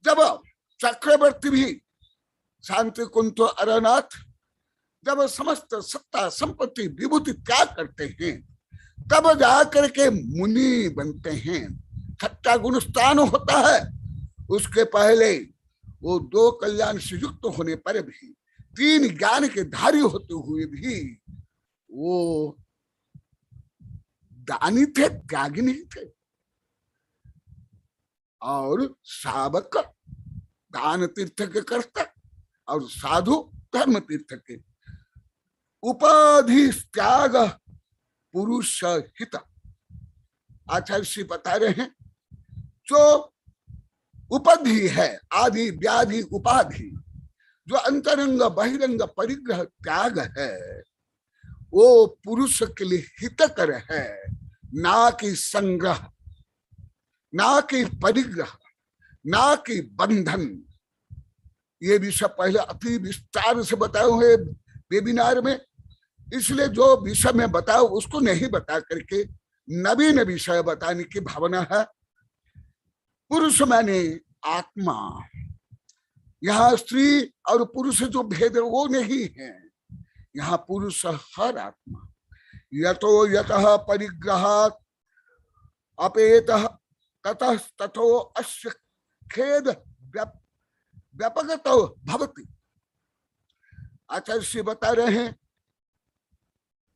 जब चक्रवर्ती भी शांति कुंत अरनाथ जब समस्त सत्ता संपत्ति विभूति त्याग करते हैं, तब जाकर के मुनि बनते हैं। छठा गुण स्थान होता है। उसके पहले वो 2 कल्याण से युक्त होने पर भी, 3 ज्ञान के धारी होते हुए भी वो दानी थे, त्यागी नहीं थे। और शावक दान तीर्थ के कर्ता और साधु धर्म तीर्थ के। उपाधि त्याग पुरुष हित, आचार्य श्री बता रहे हैं, जो उपाधि है, आदि व्याधि उपाधि, जो अंतरंग बहिरंग परिग्रह त्याग है, वो पुरुष के लिए हितकर है, ना कि संग्रह, ना कि परिग्रह, ना कि बंधन। ये विषय पहले अति विस्तार से बताए हुए वेबिनार में, इसलिए जो विषय में बताओ उसको नहीं बता करके नवीन विषय बताने की भावना है। पुरुष माने आत्मा, यहाँ स्त्री और पुरुष जो भेद वो नहीं है, यहाँ पुरुष हर आत्मा। यतो यतः परिग्रहात् अपेतः ततः ततो अस्य खेद व्यापकतो भवति। आचार्य श्री बता रहे हैं,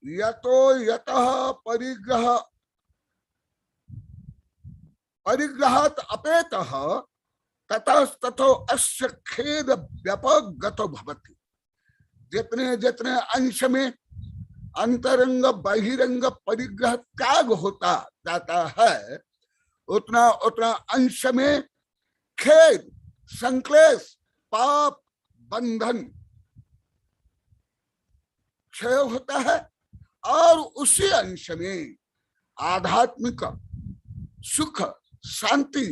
यतो यतः परिग्रहात् अपेतः ततः ततो अस्य खेद व्यापकतो भवति। जितने जितने अंश में अंतरंग बहिरंग परिग्रह त्याग होता जाता है, उतना उतना अंश में खेद, संक्लेश, पाप, बंधन क्षय होता है। और उसी अंश में आध्यात्मिक सुख, शांति,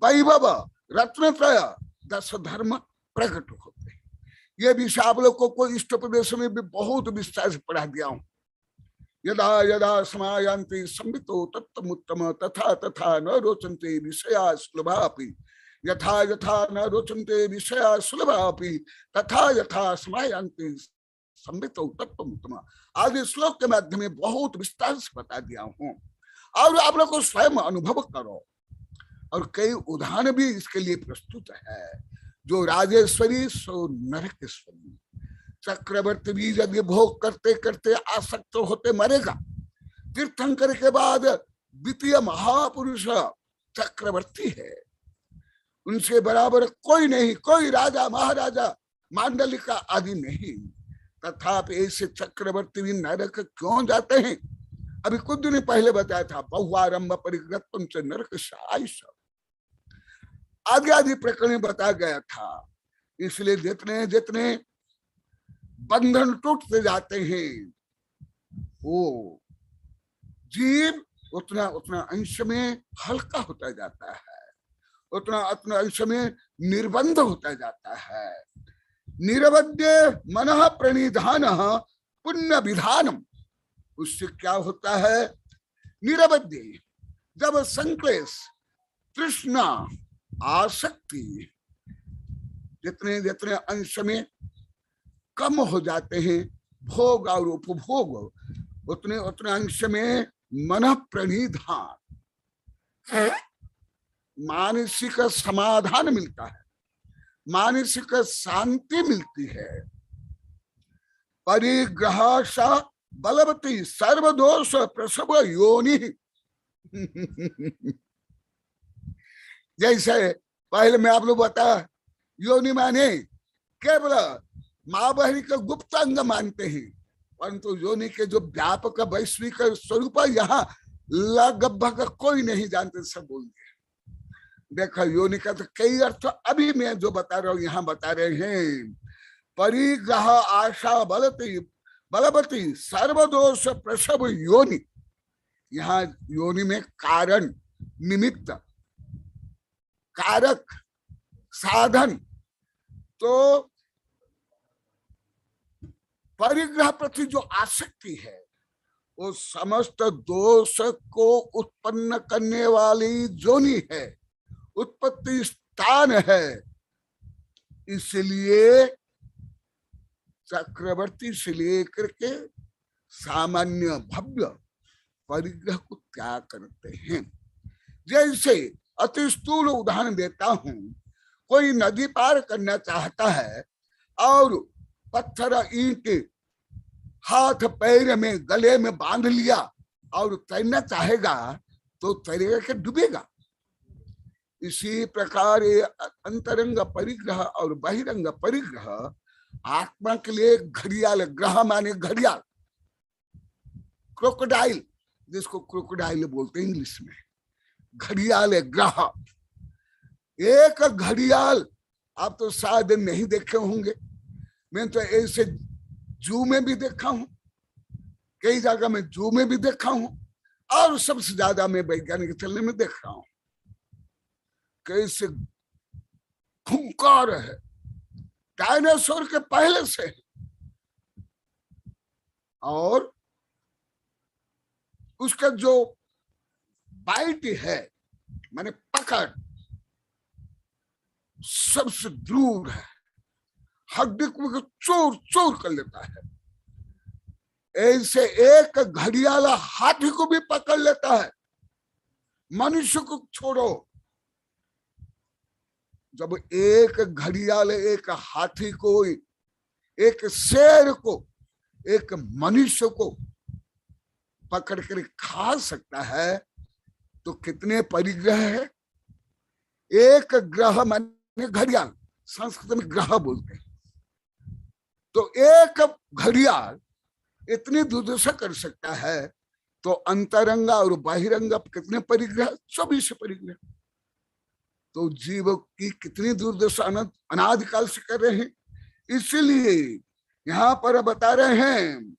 वैभव, रत्नत्रय, 10 धर्म प्रकट होते हैं। ये विषय आप लोगों को इष्ट प्रदेश में भी बहुत विस्तार से पढ़ा दिया हूं। यदा यदा समायान्ति संवितो तत्तमुत्तम तथा तथा न रोचन्ते विषया सुलभापि, यथा यथा न रोचन्ते विषया सुलभापि, तथा यथा समायान्ति संवितो तत्तमुत्तम। आदि श्लोक के माध्यम में बहुत विस्तार से बता दिया हूं, और आप लोग को स्वयं अनुभव करो। और कई उदाहरण भी इसके लिए प्रस्तुत है। जो राजेश्वरी सो नरकेश्वरी। चक्रवर्ती भी यदि भोग करते करते आसक्त होते मरेगा। तीर्थंकर के बाद द्वितीय महापुरुष चक्रवर्ती है, उनसे बराबर कोई नहीं, कोई राजा महाराजा मांडलिका आदि नहीं। तथापि ऐसे चक्रवर्ती भी नरक क्यों जाते हैं? अभी कुछ दिन पहले बताया था, बहुआरंभ परिग्रहत्वं च नरक शायश, आदि आदि प्रकरण बताया गया था। इसलिए जितने जितने बंधन टूटते जाते हैं, वो जीव उतना उतना अंश में हल्का होता जाता है, उतना उतना अंश में निर्बंध होता जाता है। निरवध्य मनः प्रणिधान पुण्य विधानम। उससे क्या होता है? निरवध्य, जब संक्लेश, तृष्णा, आसक्ति जितने जितने अंश में कम हो जाते हैं, भोग और उपभोग, उतने उतने अंश में मन प्रणिधान, मानसिक समाधान मिलता है, मानसिक शांति मिलती है। परिग्रह बलवती सर्वदोष प्रसव योनि। जैसे पहले में आप लोग बता, योनि माने केवल माँ बहनी का गुप्त अंग मानते हैं, परंतु योनि के जो व्यापक वैश्विक स्वरूप यहाँ लगभग कोई नहीं जानते, सब बोल दिए। देखो योनि का तो कई अर्थ अभी मैं जो बता रहा हूँ यहाँ बता रहे हैं। परिग्रह आशा बलवती सर्वदोष प्रसव योनि। यहाँ योनि में कारण, निमित्त, कारक, साधन। तो परिग्रह प्रति जो आसक्ति है वो समस्त दोष को उत्पन्न करने वाली योनि है, उत्पत्ति स्थान है। इसलिए चक्रवर्ती से लेकर के सामान्य भव्य परिग्रह को त्याग करते हैं। जैसे अति स्थूल उदाहरण देता हूं, कोई नदी पार करना चाहता है और पत्थर ईंट हाथ पैर में गले में बांध लिया और तैरना चाहेगा तो तैरेगा कि डूबेगा। इसी प्रकार ये अंतरंग परिग्रह और बहिरंग परिग्रह आत्मा के लिए घड़ियाल, ग्रह माने घड़ियाल, क्रोकोडाइल, जिसको क्रोकोडाइल बोलते हैं इंग्लिश में, घड़ियाल है ग्रह। एक घड़ियाल आप तो शायद नहीं देखे होंगे, मैं तो ऐसे जू में भी देखा हूं, कई जगह में जू में भी देखा हूं, और सबसे ज्यादा मैं वैज्ञानिक चलने में देख रहा हूं। कैसे खूंखार है, डायनासोर के पहले से है। और उसका जो बाइट है माने पकड़ सबसे दूर है, हड्डी को चोर चोर कर लेता है। ऐसे एक घड़ियाला हाथी को भी पकड़ लेता है, मनुष्य को छोड़ो। जब एक घड़ियाल एक हाथी को, एक शेर को, एक मनुष्य को पकड़ कर खा सकता है तो कितने परिग्रह है। एक ग्रह माने घड़ियाल, संस्कृत में ग्रह बोलते हैं। तो एक घड़ियाल इतनी दुर्दशा कर सकता है, तो अंतरंग और बहिरंग कितने परिग्रह, 24 परिग्रह। तो जीव की कितनी दुर्दशा अनादिकाल से कर रहे हैं। इसीलिए यहाँ पर बता रहे हैं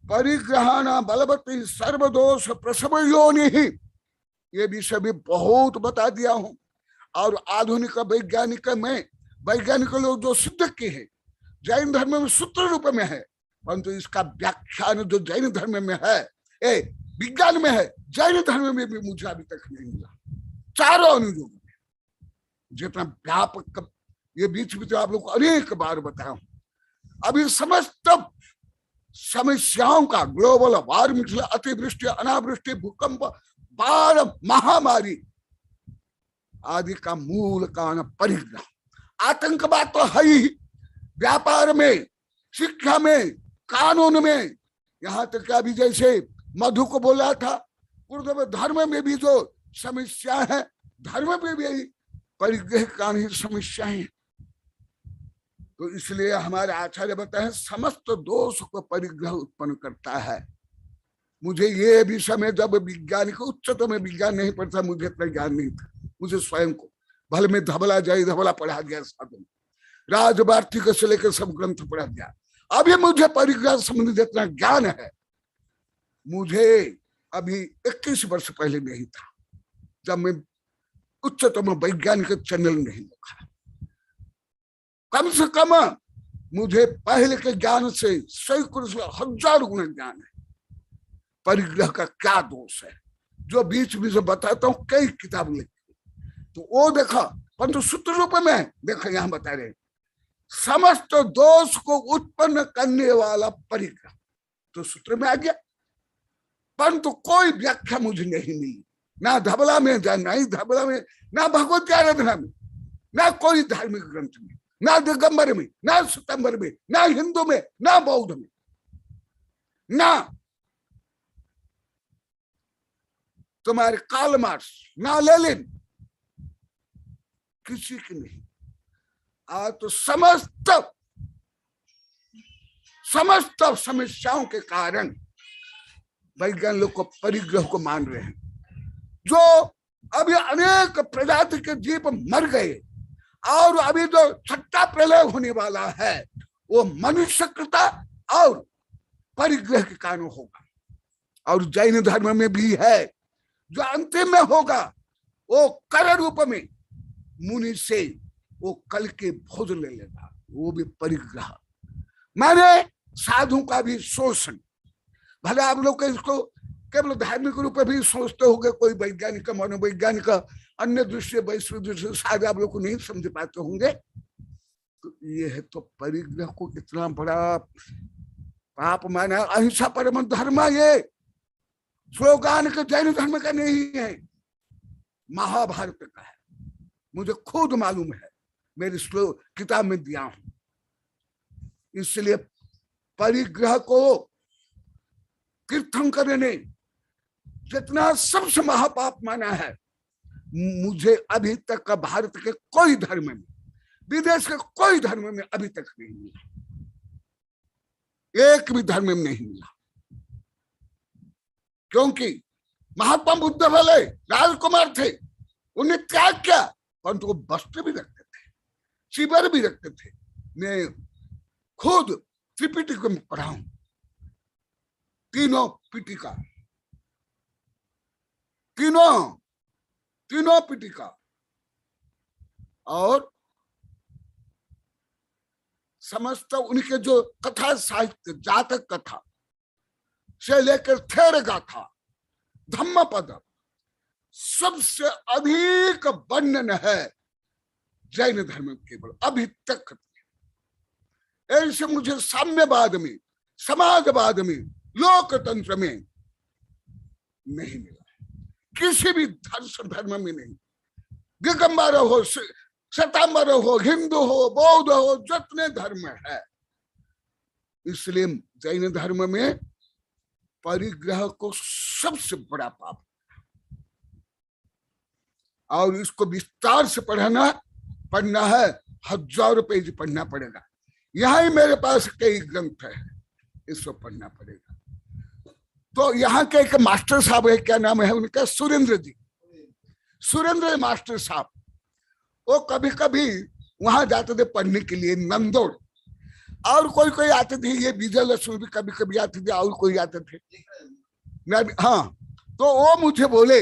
परिग्रहाना बलवती सर्वदोष प्रसव योनि ही। ये विषय भी बहुत बता दिया हूं। और आधुनिक वैज्ञानिक में वैज्ञानिक लोग जो सिद्ध किए हैं, जैन धर्म में सूत्र रूप में है, परंतु इसका व्याख्यान जो जैन धर्म में है, विज्ञान में है, जैन धर्म में भी मुझे अभी तक नहीं मिला। चारों अनुयोग में जितना व्यापक, ये बीच बीच आप लोग को अनेक बार बताया हूं। अभी समस्त समस्याओं का ग्लोबल वार्मिंग, अतिवृष्टि, अनावृष्टि, भूकंप, बाढ़, महामारी आदि का मूल कारण परिग्रह। आतंकवाद तो है ही, व्यापार में, शिक्षा में, कानून में, यहाँ तक अभी जैसे मधु को बोला था, गुरुदेव धर्म में भी जो समस्या है, धर्म में भी परिग्रह कारण ही समस्या है। तो इसलिए हमारे आचार्य बताए समस्त दोष को परिग्रह उत्पन्न करता है। मुझे ये भी समय जब विज्ञानिक उच्चतम विज्ञान नहीं पढ़ता, मुझे इतना ज्ञान नहीं था। मुझे स्वयं को भले में धबला जय धबला पढ़ा गया, साधु राजवार्थिक से लेकर सब ग्रंथ पढ़ा गया। अभी मुझे परिग्रह संबंधी जितना ज्ञान है, मुझे अभी 21 वर्ष पहले नहीं था, जब मैं उच्चतम वैज्ञानिक चैनल नहीं देखा। कम से कम मुझे पहले के ज्ञान से सैकड़ों से हजार गुना ज्ञान है। परिग्रह का क्या दोष है, जो बीच बीच बताता हूँ, कई किताब लिखी, तो वो देखा, परंतु सूत्र रूप में देखा यहाँ बता रहे समस्त दोष को उत्पन्न करने वाला परिग्रह, तो सूत्र में आ गया, परंतु कोई व्याख्या मुझे नहीं मिली। ना धबला में, नहीं धबला में, ना भगवत आराधना में, ना कोई धार्मिक ग्रंथ में, ना दिगंबर में, ना सितंबर में, ना हिंदू में, ना बौद्ध में, ना तुम्हारे कार्ल मार्क्स, ना लेनिन, किसी की नहीं। आज तो समस्त समस्याओं के कारण वैज्ञानिक को परिग्रह को मान रहे हैं। जो अभी अनेक प्रजाति के जीव मर गए और अभी जो छठा प्रलय होने वाला है वो मनुष्यकृता और परिग्रह के कारण होगा। और जैन धर्म में भी है, जो अंतिम में होगा वो कर रूप में मुनि से वो कल के भोज ले लेगा, वो भी परिग्रह, माने साधु का भी शोषण। भले आप लोग इसको केवल धार्मिक रूप में भी सोचते होंगे, कोई वैज्ञानिक मनोवैज्ञानिक अन्य दृश्य वैश्विक दृश्य शायद आप लोग को नहीं समझ पाते होंगे। तो ये है तो परिग्रह को इतना बड़ा पाप माना। अहिंसा परम धर्म ये स्लोगान के जैन धर्म का नहीं है, महाभारत का है। मुझे खुद मालूम है, मेरी श्लोक किताब में दिया हूं। इसलिए परिग्रह को तीर्थंकर ने जितना सबसे महापाप माना है, मुझे अभी तक का भारत के कोई धर्म में, विदेश के कोई धर्म में अभी तक नहीं मिला, एक भी धर्म में नहीं मिला। क्योंकि महात्मा बुद्ध वाले राजकुमार थे, उन्हें त्याग किया, परंतु वो वस्त्र भी रखते थे, शिविर भी रखते थे। मैं खुद त्रिपिटक में पढ़ा हूं, तीनों पिटिका, तीनों पिटिका, और समस्त उनके जो कथा साहित्य, जातक कथा से लेकर थेर गाथा, धम्म पद, सबसे अधिक वर्णन है जैन धर्म केवल अभी तक। ऐसे मुझे साम्यवाद में, समाजवाद में, लोकतंत्र में नहीं मिला, किसी भी धर्म में नहीं। दिगंबर हो, श्वेतांबर हो, हिंदू हो, बौद्ध हो, जितने धर्म है, इसलिए जैन धर्म में परिग्रह को सबसे बड़ा पाप, और इसको विस्तार से पढ़ना है, हजारों पेज पढ़ना पड़ेगा। यहाँ ही मेरे पास कई ग्रंथ है, इसको पढ़ना पड़ेगा। तो यहाँ के एक मास्टर साहब है, क्या नाम है उनका, सुरेंद्र जी, सुरेंद्र मास्टर साहब, वो कभी कभी वहां जाते थे पढ़ने के लिए, नंदोड़, और कोई कोई आते थे, ये विजय लक्ष्मी भी कभी कभी आते थे, और कोई आते थे। हाँ, तो वो मुझे बोले,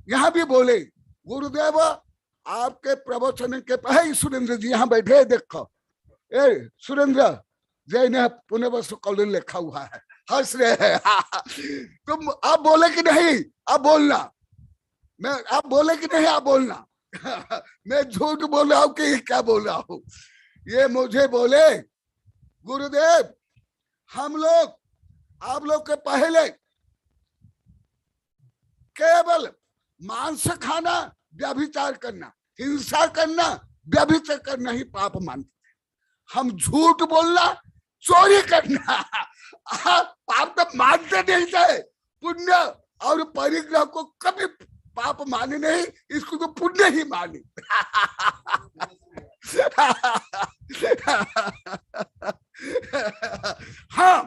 यहाँ भी बोले, गुरुदेव आपके प्रवचन के पहले सुरेंद्र जी यहाँ बैठे, देखो ए सुरेंद्र जैन पुनर्वसु कॉलेज लिखा हुआ है, हंस रहे हैं। तुम आप बोले कि नहीं, आप बोलना, मैं आप बोले कि नहीं, आप बोलना। मैं झूठ बोल रहा हूँ कि क्या बोल रहा हूँ। ये मुझे बोले, गुरुदेव हम लोग आप लोग के पहले केवल मांस खाना, व्यभिचार करना, हिंसा करना, व्यभिचार करना ही पाप मानते थे। हम झूठ बोलना, चोरी करना पाप तो मानते नहीं थे। पुण्य और परिग्रह को कभी पाप माने नहीं, इसको तो पुण्य ही माने। हाँ,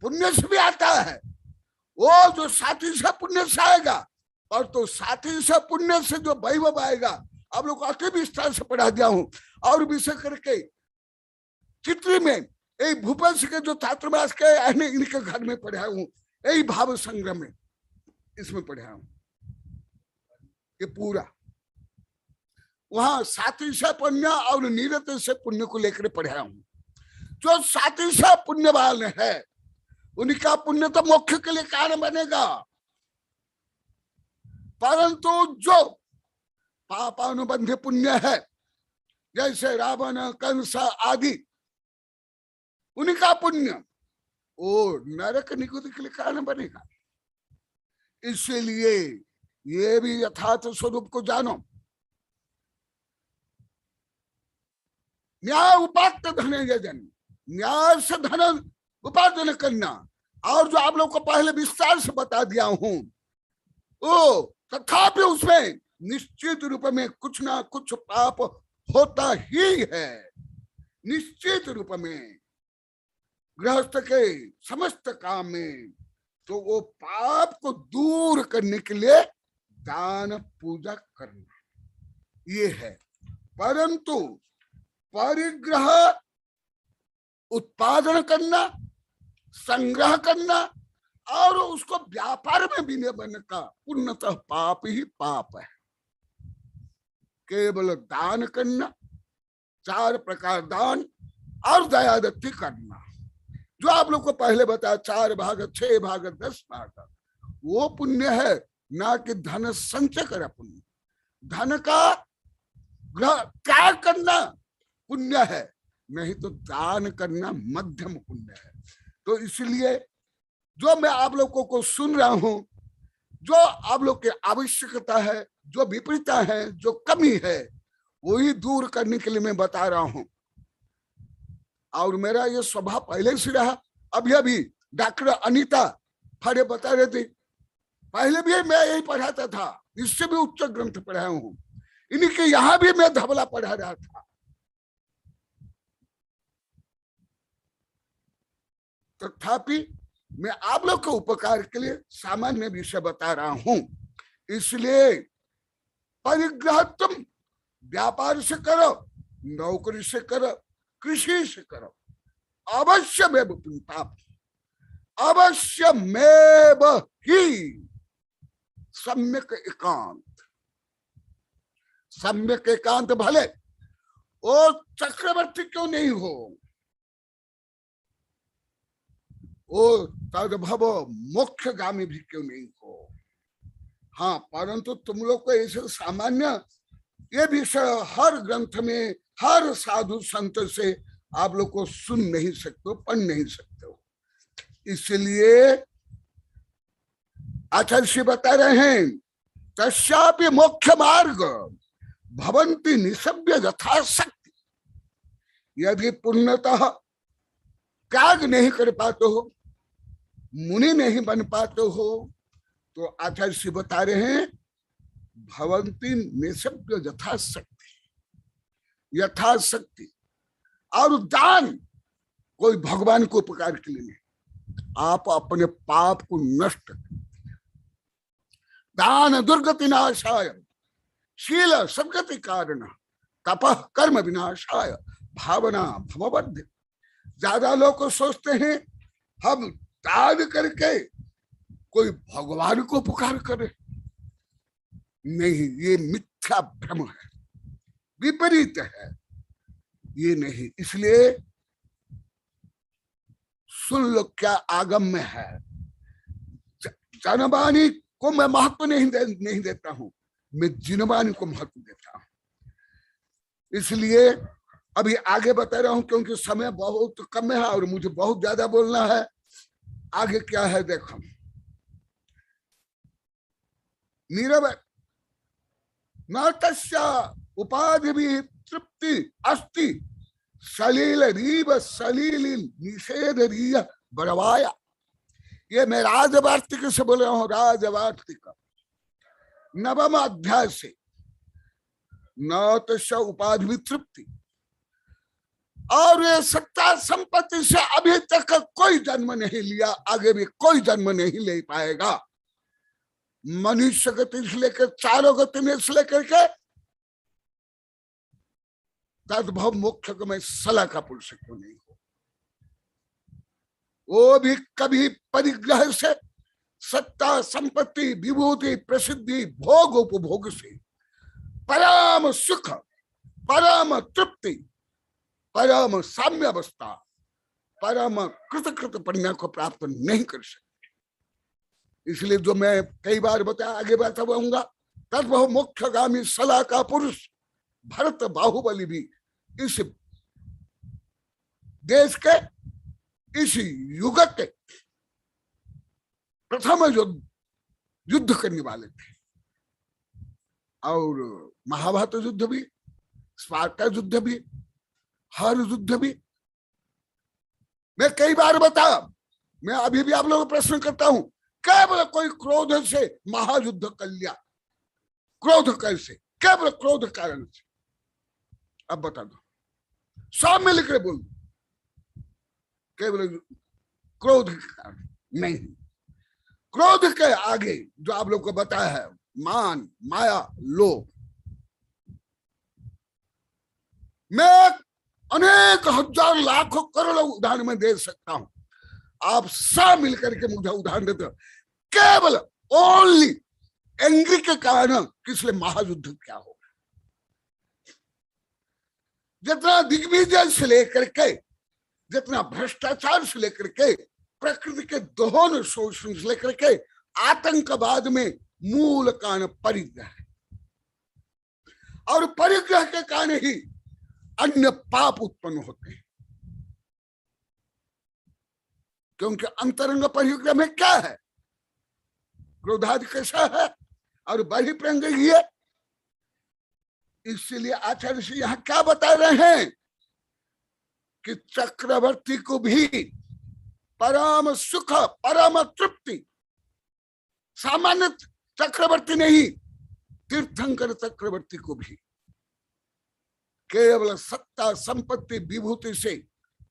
पुण्य से भी आता है, वो जो साथी से पुण्य से आएगा, और तो साथी से पुण्य से जो वैभव आएगा, आप लोग अति विस्तार से पढ़ा दिया हूं। और विशेष करके चित्री में यही भूपेश के जो छात्रावास के इनके घर में पढ़ा हूं, यही भाव संग्रह में इसमें पढ़ा हूं, ये पूरा वहां साथी से पुण्य और निरत से पुण्य को लेकर पढ़ा हूं। जो साथी से पुण्यवान है, उनका पुण्य तो मोक्ष के लिए कारण बनेगा, परंतु जो पापानुबंध पुण्य है, जैसे रावण, कंस आदि, उनका पुण्य वो नरक निकुति के लिए कारण बनेगा। इसलिए ये भी यथार्थ स्वरूप को जानो। न्याय उपात्त धन यजन, न्याय से धन उपार्जन करना। और जो आप लोग को पहले विस्तार से बता दिया हूं, ओ तथापि उसमें निश्चित रूप में कुछ ना कुछ पाप होता ही है। निश्चित रूप में गृहस्थ के समस्त काम में तो वो पाप को दूर करने के लिए दान पूजा करना ये है। परंतु परिग्रह उत्पादन करना, संग्रह करना और उसको व्यापार में विनियोजन का पूर्णतः पाप ही पाप है। केवल दान करना, 4 प्रकार दान और दयादत्ती करना, जो आप लोग को पहले बताया 4 भाग 6 भाग 10 भाग, वो पुण्य है, ना कि धन संचय कर पुण्य। धन का त्याग करना पुण्य है, नहीं तो दान करना मध्यम पुण्य है। तो इसलिए जो मैं आप लोगों को सुन रहा हूं, जो आप लोग की आवश्यकता है, जो विपरीतता है, जो कमी है, वही दूर करने के लिए मैं बता रहा हूं। और मेरा ये स्वभाव पहले से रहा। अभी डॉक्टर अनीता फरे बता रहे थे, पहले भी मैं यही पढ़ाता था, इससे भी उच्च ग्रंथ पढ़ाया हूं। इन्हीं के यहां भी मैं धबला पढ़ा रहा था। तथापि मैं आप लोग के उपकार के लिए सामान्य विषय बता रहा हूं। इसलिए परिग्रह तुम व्यापार से करो, नौकरी से करो, कृषि से करो, अवश्य में पाप, अवश्य में ही सम्यक एकांत। सम्यक एकांत भले वो चक्रवर्ती क्यों नहीं हो, वो तद्भव मोक्षगामी भी क्यों नहीं हो। हाँ, परंतु तुम लोग को ऐसे सामान्य ये विषय हर ग्रंथ में, हर साधु संत से आप लोग को सुन नहीं सकते हो, पढ़ नहीं सकते हो। इसलिए आचार्य श्री बता रहे हैं, तस्यापि मोक्ष मार्ग भवन्ति निसभ्य यथाशक्ति। यदि पूर्णतः त्याग नहीं कर पाते हो, मुनि नहीं बन पाते हो, तो आचार्य श्री बता रहे हैं, भवन्ति निसभ्य यथाशक्ति। यथाशक्ति और दान कोई भगवान को उपकार के लिए नहीं, आप अपने पाप को नष्ट करें। दान दुर्गति नाशाय, शील सद्गति कारण, तपः कर्म विनाशाय, भावना भववर्धि। ज्यादा लोग सोचते हैं हम दान करके कोई भगवान को पुकार करे। नहीं, ये मिथ्या भ्रम है, विपरीत है, ये नहीं। इसलिए सुन लो क्या आगम में है। जनवाणी को मैं महत्व नहीं देता हूं, मैं जिनवाणी को महत्व देता हूं। इसलिए अभी आगे बता रहा हूं, क्योंकि समय बहुत कम है और मुझे बहुत ज्यादा बोलना है। आगे क्या है देखो, नीरव न तस्या उपाधि भी तृप्ति अस्ति, सलील रीव सलील निषेध रीय बड़वाया। ये मैं राजवार्तिक से बोल रहा हूं, राजवार्तिक 9वां अध्याय से। न तस्या उपाधि भी तृप्ति, और ये सत्ता संपत्ति से अभी तक कोई जन्म नहीं लिया, आगे भी कोई जन्म नहीं ले पाएगा। मनुष्य गति से लेकर 4 गति में से लेकर के तद्भव मोक्ष को मैं सलाह का पुरुष क्यों नहीं हो। वो भी कभी परिग्रह से, सत्ता संपत्ति विभूति प्रसिद्धि भोग उपभोग से परम सुख, परम तृप्ति, परम साम्य अवस्था, परम कृत पुण्य को प्राप्त नहीं कर सकते। इसलिए जो मैं कई बार बताया, आगे बताऊंगा, तद्भव मोक्षगामी सलाह का पुरुष भरत बाहुबली भी इस देश के, इस युग के प्रथम युद्ध करने वाले थे। और महाभारत युद्ध भी, स्पार्टा युद्ध भी, हर युद्ध भी। मैं कई बार बताया, मैं अभी भी आप लोगों को प्रश्न करता हूं, केवल कोई क्रोध से महायुद्ध कर लिया, क्रोध कैसे, केवल क्रोध कारण से। अब बता दो, सब मिलकर बोल, केवल क्रोध के कारण नहीं। क्रोध के आगे जो आप लोग को बताया है, मान, माया, लोभ। मैं अनेक हजार लाखों करोड़ों उदाहरण में दे सकता हूं, आप सब मिलकर के मुझे उदाहरण देते हो। केवल ओनली एंग्री के कारण किसलिए महायुद्ध क्या होगा। जितना दिग्विजय से लेकर के, जितना भ्रष्टाचार से लेकर के, प्रकृति के दोहन शोषण से लेकर के, आतंकवाद में मूल कारण परिग्रह है, और परिग्रह के कारण ही अन्य पाप उत्पन्न होते हैं। क्योंकि अंतरंग परिग्रह में क्या है, क्रोधादि कैसा है और बहिप्रंग ही है। इसलिए आचार्य जी यहां क्या बता रहे हैं कि चक्रवर्ती को भी परम सुख, परम तृप्ति, सामान्य चक्रवर्ती नहीं, तीर्थंकर चक्रवर्ती को भी केवल सत्ता, संपत्ति, विभूति से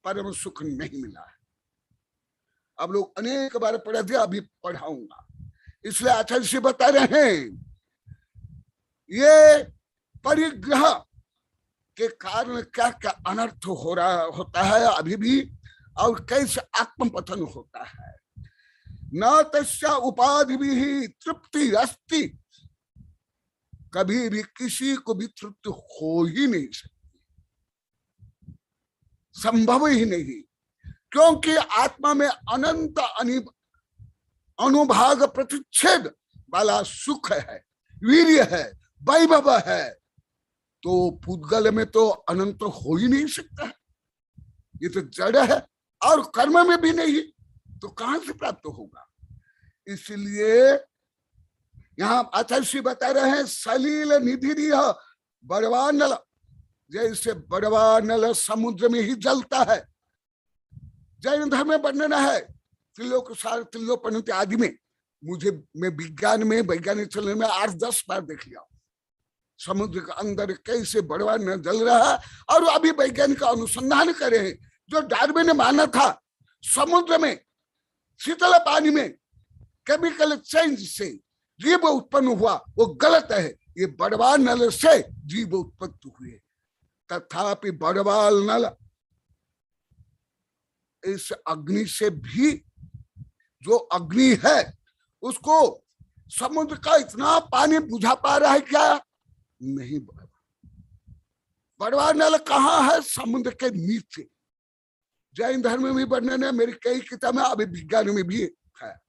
परम सुख नहीं मिला है। अब लोग अनेक बार पढ़ा दिया, अभी पढ़ाऊंगा। इसलिए आचार्य जी बता रहे हैं ये परिग्रह के कारण क्या क्या अनर्थ हो रहा होता है अभी भी, और कैसे आत्मपतन होता है। न तस्या उपाधि भी तृप्ति अस्ति, कभी भी किसी को भी तृप्ति हो ही नहीं सकती, संभव ही नहीं। क्योंकि आत्मा में अनंत अनुभाग प्रतिच्छेद वाला सुख है, वीर्य है, वैभव है, तो पुद्गल में तो अनंत हो ही नहीं सकता है। ये तो जड़ है और कर्म में भी नहीं, तो कहां से प्राप्त होगा। इसलिए यहां आचार्य श्री बता रहे हैं, सलील निधि बड़वानल, जैसे बड़वानल समुद्र में ही जलता है। जैन धर्म में वर्णन है, त्रिलोकसार, त्रिलोपनित आदि में। मैं विज्ञान में, वैज्ञानिक चलने में 8-10 बार देख लिया समुद्र के अंदर कैसे बड़वान जल रहा है। और अभी वैज्ञानिक अनुसंधान करे हैं, जो डार्विन ने माना था समुद्र में शीतल पानी में केमिकल चेंज से जीव उत्पन्न हुआ, वो गलत है। ये बड़वाल नल से जीव उत्पत्ति हुए, तथापि बड़वाल नल इस अग्नि से भी, जो अग्नि है उसको समुद्र का इतना पानी बुझा पा रहा है क्या? नहीं। बड़वाल नल कहाँ है? समुद्र के नीचे। जैन धर्म में भी वर्णन है, मेरी कई किताबें, अभी विज्ञान में भी है।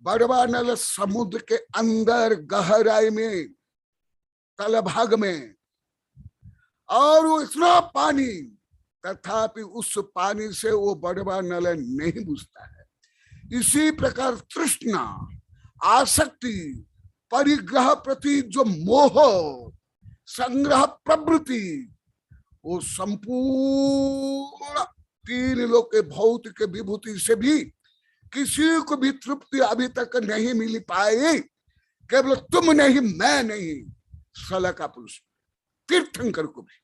बड़वाल नल समुद्र के अंदर गहराई में, तलभाग में, और वो इतना पानी, तथापि उस पानी से वो बड़वाल नल नहीं बुझता है। इसी प्रकार तृष्णा, आसक्ति, परिग्रह प्रति जो मोह, संग्रह प्रवृत्ति, वो संपूर्ण 3 लोक के भौतिक विभूति से भी किसी को भी तृप्ति अभी तक नहीं मिल पाई। केवल तुम नहीं, मैं नहीं, सला का पुरुष तीर्थंकर को भी।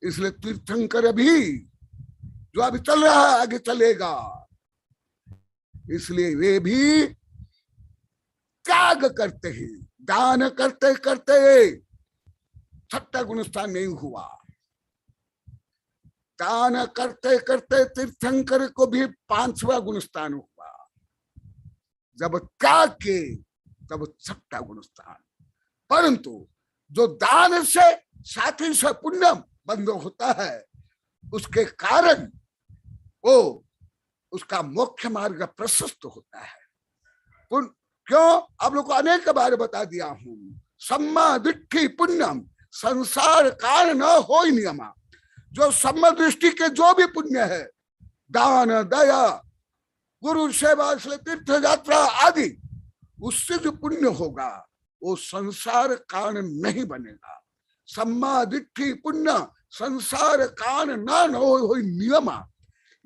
इसलिए तीर्थंकर अभी जो अभी चल रहा है आगे चलेगा। इसलिए वे भी त्याग करते हैं, दान करते करते 6ठा गुणस्थान नहीं हुआ। दान करते करते तीर्थंकर को भी 5वां गुणस्थान हुआ। जब त्याग के तब 6ठा गुणस्थान। परंतु जो दान से साथी से पुण्य बंद होता है, उसके कारण वो उसका मोक्ष मार्ग प्रशस्त होता है। क्यों? आप लोग को अनेक बार बता दिया हूं, सम्मा दृष्टि पुण्यम संसार कारण न हो नियमा। जो सम्मा दृष्टि के जो भी पुण्य है, दान, दया, गुरु सेवा, तीर्थ यात्रा आदि, उससे जो पुण्य होगा वो संसार कारण नहीं बनेगा। सम्मा दिट्ठी पुण्य संसार कारण न हो नियम,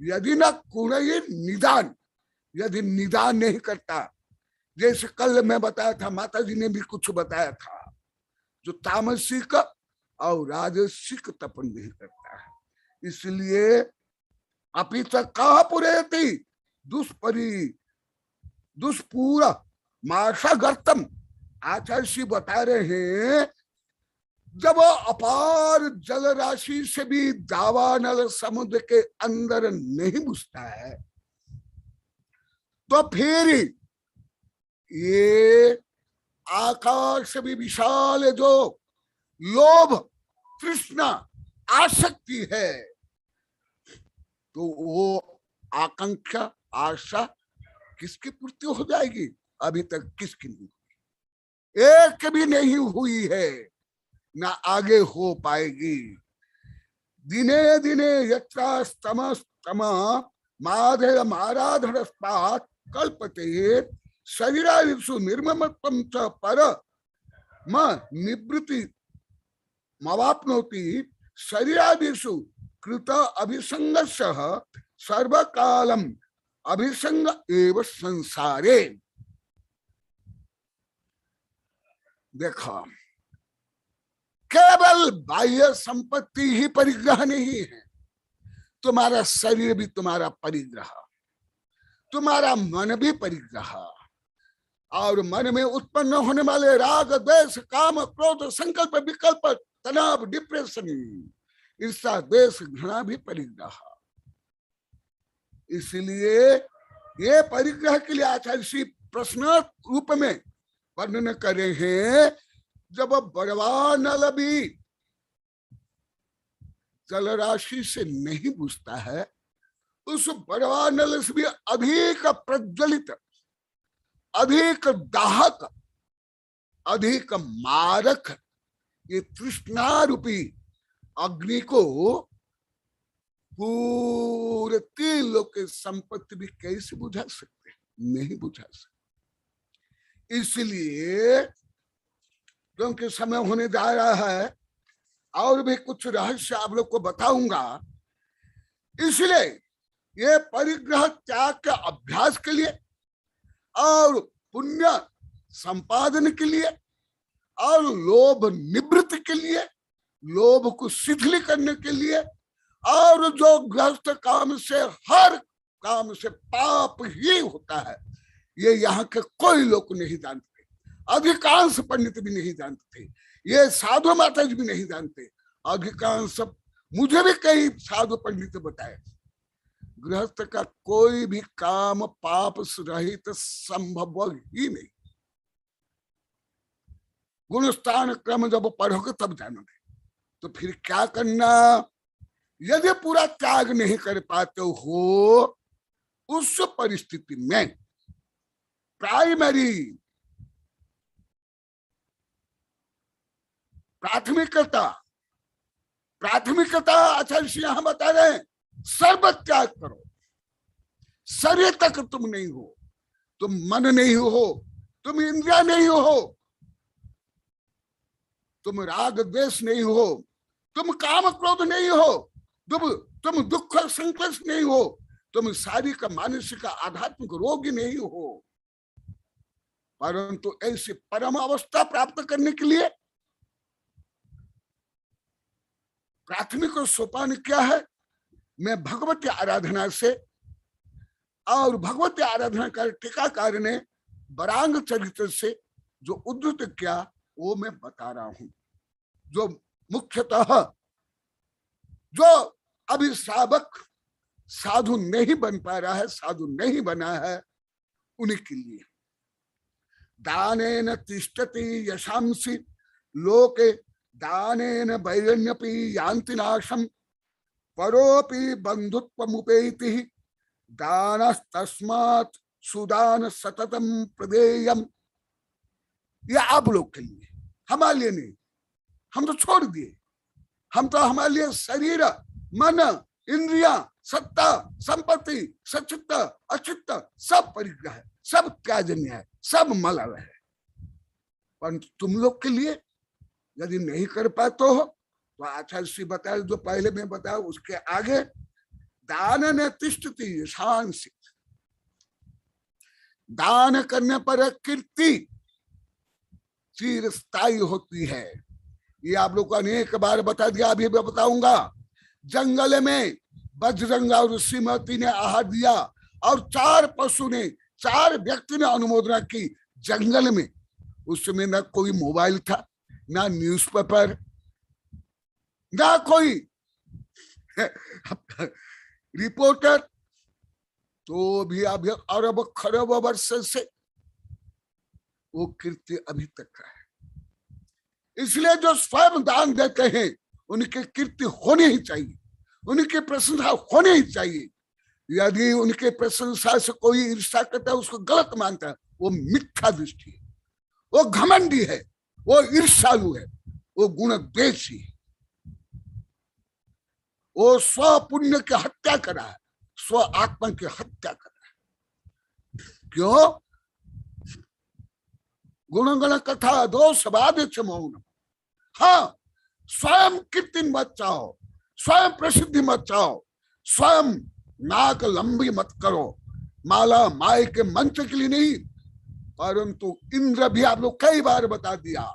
यदि न कुणय निदान, यदि निदान नहीं करता, जैसे कल मैं बताया था, माता जी ने भी कुछ बताया था, जो तामसिक और राजसिक तपन नहीं करता है, इसलिए अभी तक कहा पुरेति दुष्परी दुष्पूरा माशा गर्तम। आचार्य श्री बता रहे हैं, जब अपार जल राशि से भी दावानल समुद्र के अंदर नहीं घुसता है, तो फिर ये आकाश से भी विशाल जो लोभ तृष्णा आसक्ति है, तो वो आकांक्षा आशा किसकी पूर्ति हो जाएगी? अभी तक किसकी नहीं हुई, एक भी नहीं हुई है, ना आगे हो पाएगी। दिने दिने यत्रास्तमस्तमा माधेय माराधनस्पात् कल्पते शरीरादिषु निर्ममत्वं च पर म निवृत्ति मवाप्नोति शरीरादिषु कृत अभिसंगस्य सर्वकालम अभिसंग एव संसारे। देखो, केवल बाह्य संपत्ति ही परिग्रह नहीं है, तुम्हारा शरीर भी तुम्हारा परिग्रह, तुम्हारा मन भी परिग्रह, और मन में उत्पन्न होने वाले राग द्वेष काम क्रोध संकल्प विकल्प तनाव डिप्रेशन ईर्ष्या द्वेष घृणा भी परिग्रह। इसलिए ये परिग्रह के लिए आचार्य श्री प्रश्न रूप में वर्णन कर रहे हैं। जब बड़वानल भी जल राशि से नहीं बुझता है, उस बड़वानल से भी अधिक प्रज्वलित, अधिक दाहक, अधिक मारक ये तृष्णा रूपी अग्नि को पूरे 3 लोक के संपत्ति भी कैसे बुझा सकते? नहीं बुझा सकते। इसलिए क्योंकि समय होने जा रहा है, और भी कुछ रहस्य आप लोग को बताऊंगा, इसलिए ये परिग्रह त्याग के अभ्यास के लिए और पुण्य संपादन के लिए और लोभ निवृत्ति के लिए, लोभ को शिथिल करने के लिए, और जो गृहस्थ काम से हर काम से पाप ही होता है, ये यहाँ के कोई लोग नहीं जानते, अधिकांश पंडित भी नहीं जानते, ये साधु माता जी भी नहीं जानते, अधिकांश मुझे भी कई साधु पंडित बताए, गृहस्थ का कोई भी काम पाप रहित संभव ही नहीं। गुणस्थान क्रम जब पढ़ोगे तब जानोगे। तो फिर क्या करना? यदि पूरा त्याग नहीं कर पाते हो, उस परिस्थिति में प्राइमरी प्राथमिकता आचार्य श्री यहां बता रहे हैं, सर्व त्याग करो। शरीर तक तुम नहीं हो, तुम मन नहीं हो, तुम इंद्रिया नहीं हो, तुम राग द्वेष नहीं हो, तुम काम क्रोध नहीं हो, तुम दुख संकल्प नहीं हो, तुम शारीरिक मानसिक आध्यात्मिक रोगी नहीं हो, परंतु ऐसी परम अवस्था प्राप्त करने के लिए प्राथमिक सोपान क्या है? मैं भगवती आराधना से, और भगवती आराधना का टीकाकार ने वरांग चरित्र से जो उद्धृत किया वो मैं बता रहा हूं। जो मुख्यतः जो अभी साधक साधु नहीं बन पा रहा है, साधु नहीं बना है, उन्हीं के लिए दानेन तिष्ठति यशांसि लोके दानेन वैरण्यपि यान्ति नाशम परोपि बंधुत्वमुपेति दानस्तस्मात् सुदान सततम प्रदेयम। ये आप लोग के लिए, हमारे लिए नहीं। हम तो छोड़ दिए, हम तो हमारे लिए शरीर मन इंद्रिया सत्ता संपत्ति सचित्त अचित्त सब परिग्रह है, सब त्याजन्य है, सब मल है। पर तुम लोग के लिए यदि नहीं कर पाते हो तो आचार्य श्री बताया जो पहले मैं बताया उसके आगे दान न तिष्ठति शांति, दान करने पर कीर्ति चिरस्थायी होती है। ये आप लोग को अनेक बार बता दिया, अभी मैं बताऊंगा। जंगल में बजरंग और श्रीमती ने आहार दिया और 4 पशु ने, 4 व्यक्ति ने अनुमोदना की जंगल में। उस समय ना कोई मोबाइल था, ना न्यूज़पेपर, ना कोई रिपोर्टर, तो भी अभी अरब खरब वर्ष से वो कीर्ति अभी तक है। इसलिए जो स्वयं दान देते हैं उनकी कीर्ति होनी ही चाहिए, उनकी प्रशंसा होनी ही चाहिए। यदि उनके प्रशंसा से कोई ईर्ष्या करता है, उसको गलत मानता है, वो मिथ्या दृष्टि है, वो घमंडी है, वो ईर्ष्यालु है, वो गुणद्वेषी है, वो स्व पुण्य की हत्या कर रहा है, स्व आत्मा की हत्या कर रहा है। क्यों? गुणगण कथा दोष बाधित मौन। हाँ, स्वयं कीर्ति मत चाहो, स्वयं प्रसिद्धि मत चाहो, स्वयं नाक लंबी मत करो, माला माए के मंत्र के लिए नहीं। परंतु इंद्र भी, आप लोग कई बार बता दिया,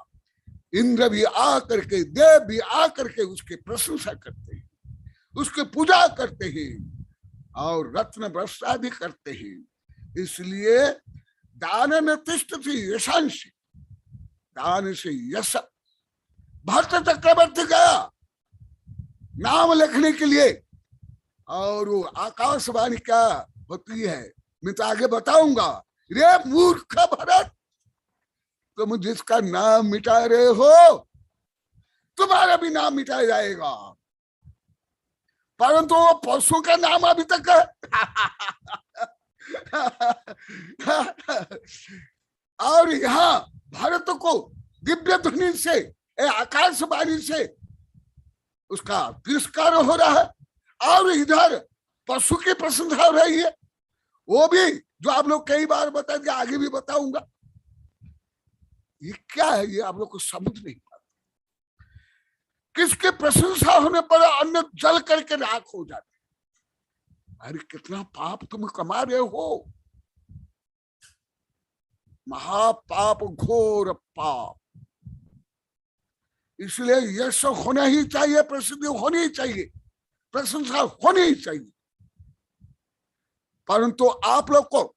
इंद्र भी आकर के, देव भी आकर के उसकी प्रशंसा करते हैं, उसकी पूजा करते हैं और रत्न वर्षा भी करते हैं। इसलिए दान न तिष्ठति यशांसी, दान से यश। भक्त चक्रवर्ती गया नाम लिखने के लिए, और वो आकाशवाणी क्या होती है मैं तो आगे बताऊंगा। रे मूर्ख भरत, तुम जिसका नाम मिटा रहे हो तुम्हारा भी नाम मिटाया जाएगा, परंतु वो पशु का नाम अभी तक है। और यहाँ भरत को दिव्य ध्वनि से, आकाशवाणी से उसका तिरस्कार हो रहा है, और इधर पशु की प्रशंसा हो रही है। वो भी जो आप लोग कई बार बता दिया, आगे भी बताऊंगा। ये क्या है, ये आप लोग को समझ नहीं पाते। किसके प्रशंसा होने पर अन्न जल करके राख हो जाते। अरे कितना पाप तुम कमा रहे हो, महापाप, घोर पाप। इसलिए यश होना ही चाहिए, प्रसिद्धि होनी ही चाहिए, प्रशंसा होनी ही चाहिए। परंतु आप लोग को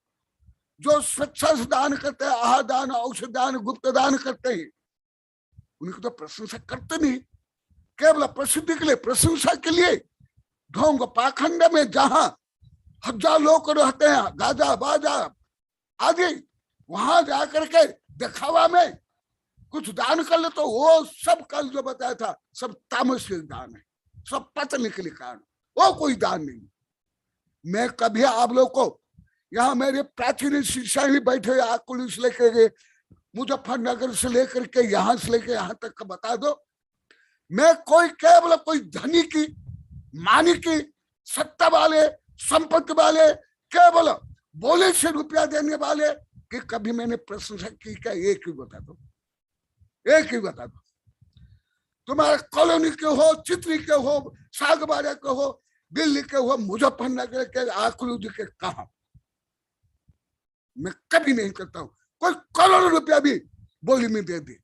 जो स्वेच्छा से दान करते हैं, आहार दान, औषध दान, गुप्त दान करते हैं, उनको तो प्रशंसा करते नहीं, केवल प्रसिद्धि के लिए, प्रशंसा के लिए। ढोंग पाखंड में जहां 1000 लोग रहते हैं, गाजा बाजा आदि, वहां जाकर के दिखावा में कुछ दान कर ले, तो वो सब कल जो बताया था सब तामसिक दान है, सब पतन के लिए कारण, वो कोई दान नहीं। मैं कभी आप लोग को, यहाँ मेरे प्राचीन शिक्षा भी बैठे, आकुल से लेकर के मुजफ्फरनगर से लेकर के यहाँ से लेकर यहाँ तक का बता दो। मैं कोई केवल कोई धनी की, मानी की, सत्ता वाले, संपत्ति वाले, केवल बोले से रुपया देने वाले कि कभी मैंने प्रशंसा की क्या? एक ही बता दो, एक ही बता दो। तुम्हारे कॉलोनी के हो, चित्री के हो, सागबाड़ा के हो, दिल्ली के हो, मुजफ्फरनगर के, आकुल के, कहा मैं कभी नहीं करता हूं। कोई करोड़ों रुपया भी बोली में दे दे,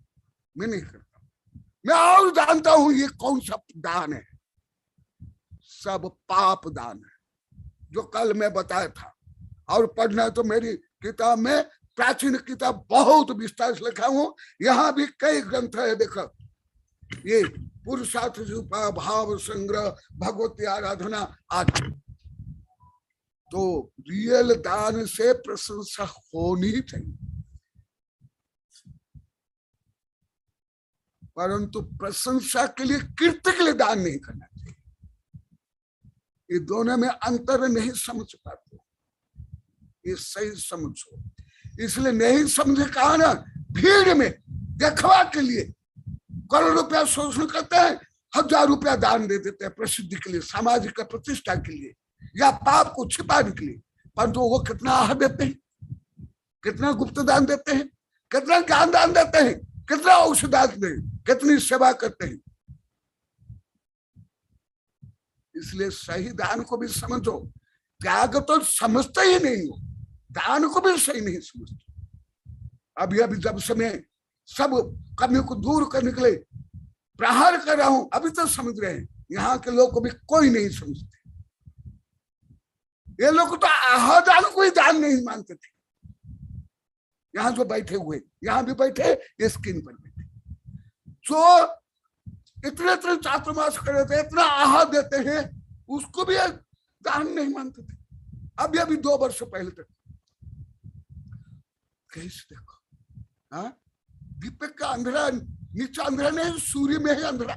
मैं नहीं करता। मैं और जानता हूं ये कौन सा दान है, सब पाप दान है, जो कल मैं बताया था। और पढ़ना है तो मेरी किताब में, प्राचीन किताब बहुत विस्तार से लिखा हूं, यहाँ भी कई ग्रंथ है। देखो ये पुरुषार्थ भाव संग्रह, भगवती आराधना आदि। तो रियल दान से प्रशंसा होनी चाहिए, परंतु प्रशंसा के लिए, कीर्ति के लिए दान नहीं करना चाहिए। ये दोनों में अंतर नहीं समझ पाते, ये सही समझो। इसलिए नहीं समझे कहा ना, भीड़ में देखवा के लिए करोड़ रुपया शोषण करते हैं, 1000 रुपया दान दे देते हैं प्रसिद्धि के लिए, सामाजिक प्रतिष्ठा के लिए, या पाप को छिपाने के लिए। परंतु वो कितना आहार देते हैं, कितना गुप्त दान देते हैं, कितना ज्ञान दान देते हैं, कितना औषधात में कितनी सेवा करते हैं। इसलिए सही दान को भी समझो, त्याग तो समझते ही नहीं हो, दान को भी सही नहीं समझते। अभी अभी जब समय सब कमी को दूर करने के लिए प्रहार कर रहा हूं, अभी तो समझ रहे हैं, यहाँ के लोग को भी कोई नहीं समझते। ये लोग तो आहा दान को ही दान नहीं मानते थे। यहाँ जो बैठे हुए, यहाँ भी बैठे, ये स्क्रीन पर बैठे, जो इतने इतने चातुर्मास कर रहे थे, इतना आहा देते हैं, उसको भी दान नहीं मानते थे। अभी अभी 2 वर्ष पहले तक कैसे देखो, हाँ, दीपक का अंधेरा नीचे अंधेरा नहीं, सूर्य में ही अंधेरा।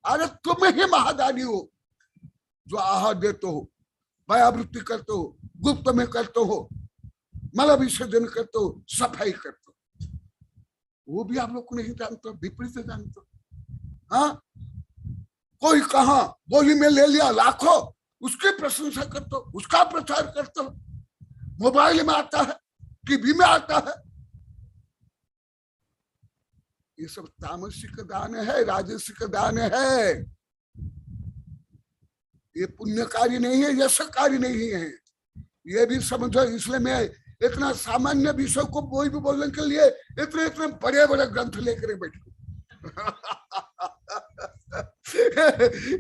अरे तुम ही महादानी हो जो आहार देते हो, व्यावृत्ति करते हो, गुप्त में करते हो, मल विसर्जन करते हो, सफाई करते हो, वो भी आप लोग को नहीं जानते, विपरीत जानते हो। हाँ, कोई कहा बोली में ले लिया लाखों, उसकी प्रशंसा करते हो, उसका प्रचार करते हो, मोबाइल में आता है, टीवी में आता है। ये सब तामसिक दान है, राजसिक दान है। ये पुण्य कार्य नहीं है, यश कार्य नहीं है, ये भी समझो। इसलिए मैं इतना सामान्य विषय को कोई भी बोलने के लिए इतने इतने बड़े बड़े ग्रंथ लेकर बैठू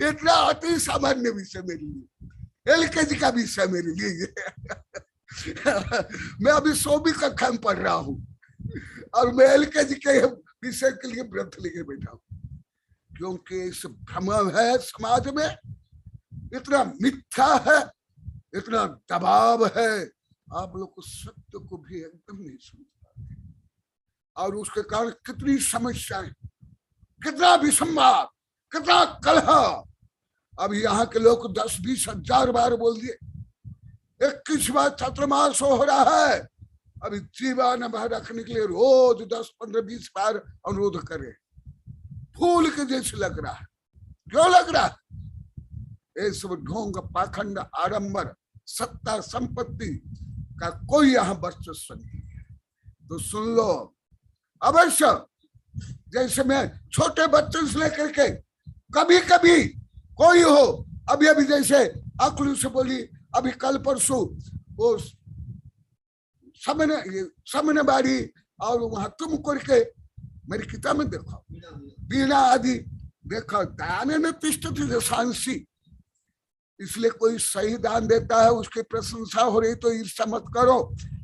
इतना अति सामान्य विषय मेरे लिए, एलकेजी का विषय मेरे लिए मैं अभी 100वीं कक्षा में पढ़ रहा हूँ और मैं एलकेजी के विषय के लिए ग्रंथ लेके बैठा हूँ, क्योंकि इस भ्रम है समाज में, इतना मिथ्या है, इतना दबाव है, आप लोग को सत्य को भी एकदम नहीं समझ पाते, और उसके कारण कितनी समस्याएं, कितना विसंवाद, कितना कलह। अब यहाँ के लोग 10-20 हजार बार बोल दिए, 21वां चातुर्मास हो रहा है, अभी जीवन भर रखने के लिए रोज 10, 15, 20 बार अनुरोध करे। फूल के जैसे लग रहा है, क्यों लग रहा है? ये सब ढोंग, पाखंड, आडंबर, सत्ता संपत्ति का कोई यहाँ वर्चस्व नहीं है। तो सुन लो अवश्य, जैसे मैं छोटे बच्चों से लेकर के कभी कभी कोई हो, अभी अभी जैसे अकलू से बोली, अभी कल परसों वो सामने बाड़ी और वहां तुम करके मेरी किताब में देखो, बीणा आदि देखो, दान ने तिष्ठति दशांसी। इसलिए कोई सही दान देता है, उसकी प्रशंसा हो रही तो ईर्ष्या मत करो,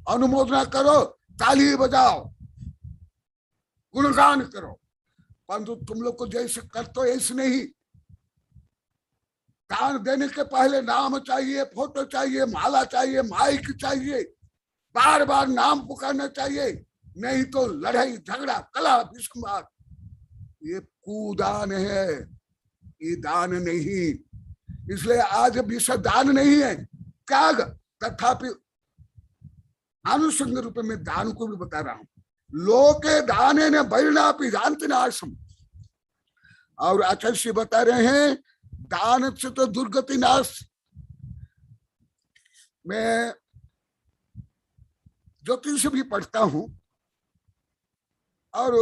अनुमोदना करो, ताली बजाओ, गुणगान करो, परंतु तुम लोग को जैसे करते हो ऐसे नहीं। दान देने के पहले नाम चाहिए, फोटो चाहिए, माला चाहिए, माइक चाहिए, बार बार नाम पुकारना चाहिए, नहीं तो लड़ाई झगड़ा कला विसंवाद। ये कुदान है, ये दान नहीं। इसलिए आज विषय दान नहीं है, त्याग। तथापि आनुषंग रूप में दान को भी बता रहा हूं। लोके दाने ने बैरनापि जानते नाशम। और आचार्य बता रहे हैं दान से तो दुर्गति नाश। मैं ज्योतिष भी पढ़ता हूं और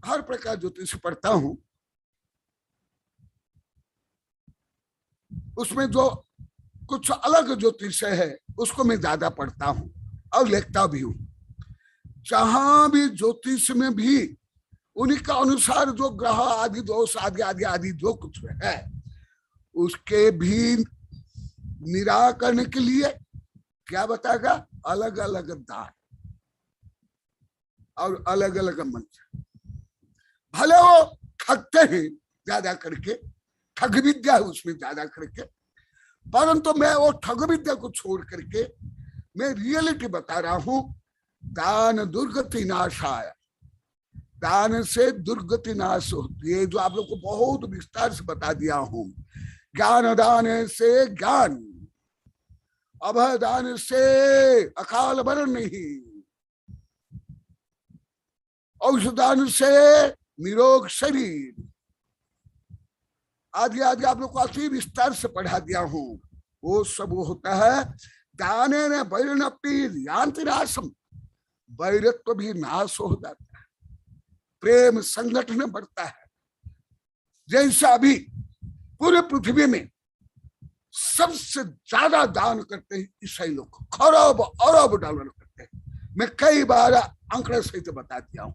हर प्रकार ज्योतिष पढ़ता हूं, उसमें जो कुछ अलग ज्योतिष है उसको मैं ज्यादा पढ़ता हूं और लिखता भी हूं। जहां भी ज्योतिष में भी उन्हीं का अनुसार जो ग्रह आदि दोष आदि आदि आदि जो कुछ है उसके भी निराकरण के लिए क्या बताएगा, अलग अलग दान और अलग अलग मंत्र। भले वो ठगते हैं ज्यादा करके, ठग विद्या है उसमें ज्यादा करके, परंतु मैं वो ठग विद्या को छोड़ करके मैं रियलिटी बता रहा हूं। दान दुर्गति नाशाय, दान से दुर्गति नाश होती है, जो आप लोग को बहुत विस्तार से बता दिया हूं। ज्ञान दान से ज्ञान, अभय दान से अकाल मरण नहीं, औषधान से निरोग शरीर आदि आदि आप लोग को अति विस्तार से पढ़ा दिया हूं। वो सब होता है दाने ने वैरनपि यान्ति नाशम, वैरत्व भी नाश हो जाता है। प्रेम संगठन बढ़ता है। जैसा अभी पूरे पृथ्वी में सबसे ज्यादा दान करते हैं ईसाई लोग, खरब अरब डॉलर करते हैं। मैं कई बार आंकड़े सहित बता दिया हूं।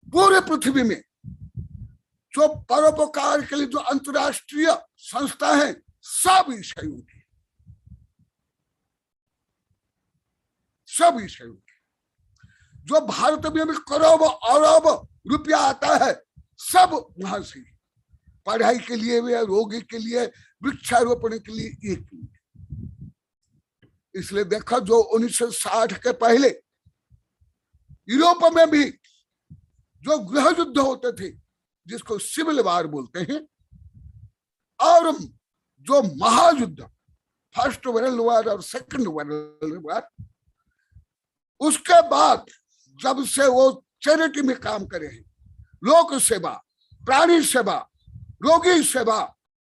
पूरे पृथ्वी में जो परोपकार के लिए जो अंतर्राष्ट्रीय संस्था है सब ईसाइयों की, सब ईसाइयों की। जो भारत में भी करोड़ अरब रुपया आता है सब वहां से, पढ़ाई के लिए भी, रोगी के लिए, वृक्षारोपण के लिए, एक इसलिए देखो जो 1960 के पहले यूरोप में भी जो गृह युद्ध होते थे जिसको सिविल वार बोलते हैं, और जो महायुद्ध फर्स्ट वर्ल्ड वॉर और सेकंड वर्ल्ड वॉर, उसके बाद जब से वो चैरिटी में काम करे हैं, लोक सेवा, प्राणी सेवा, रोगी सेवा,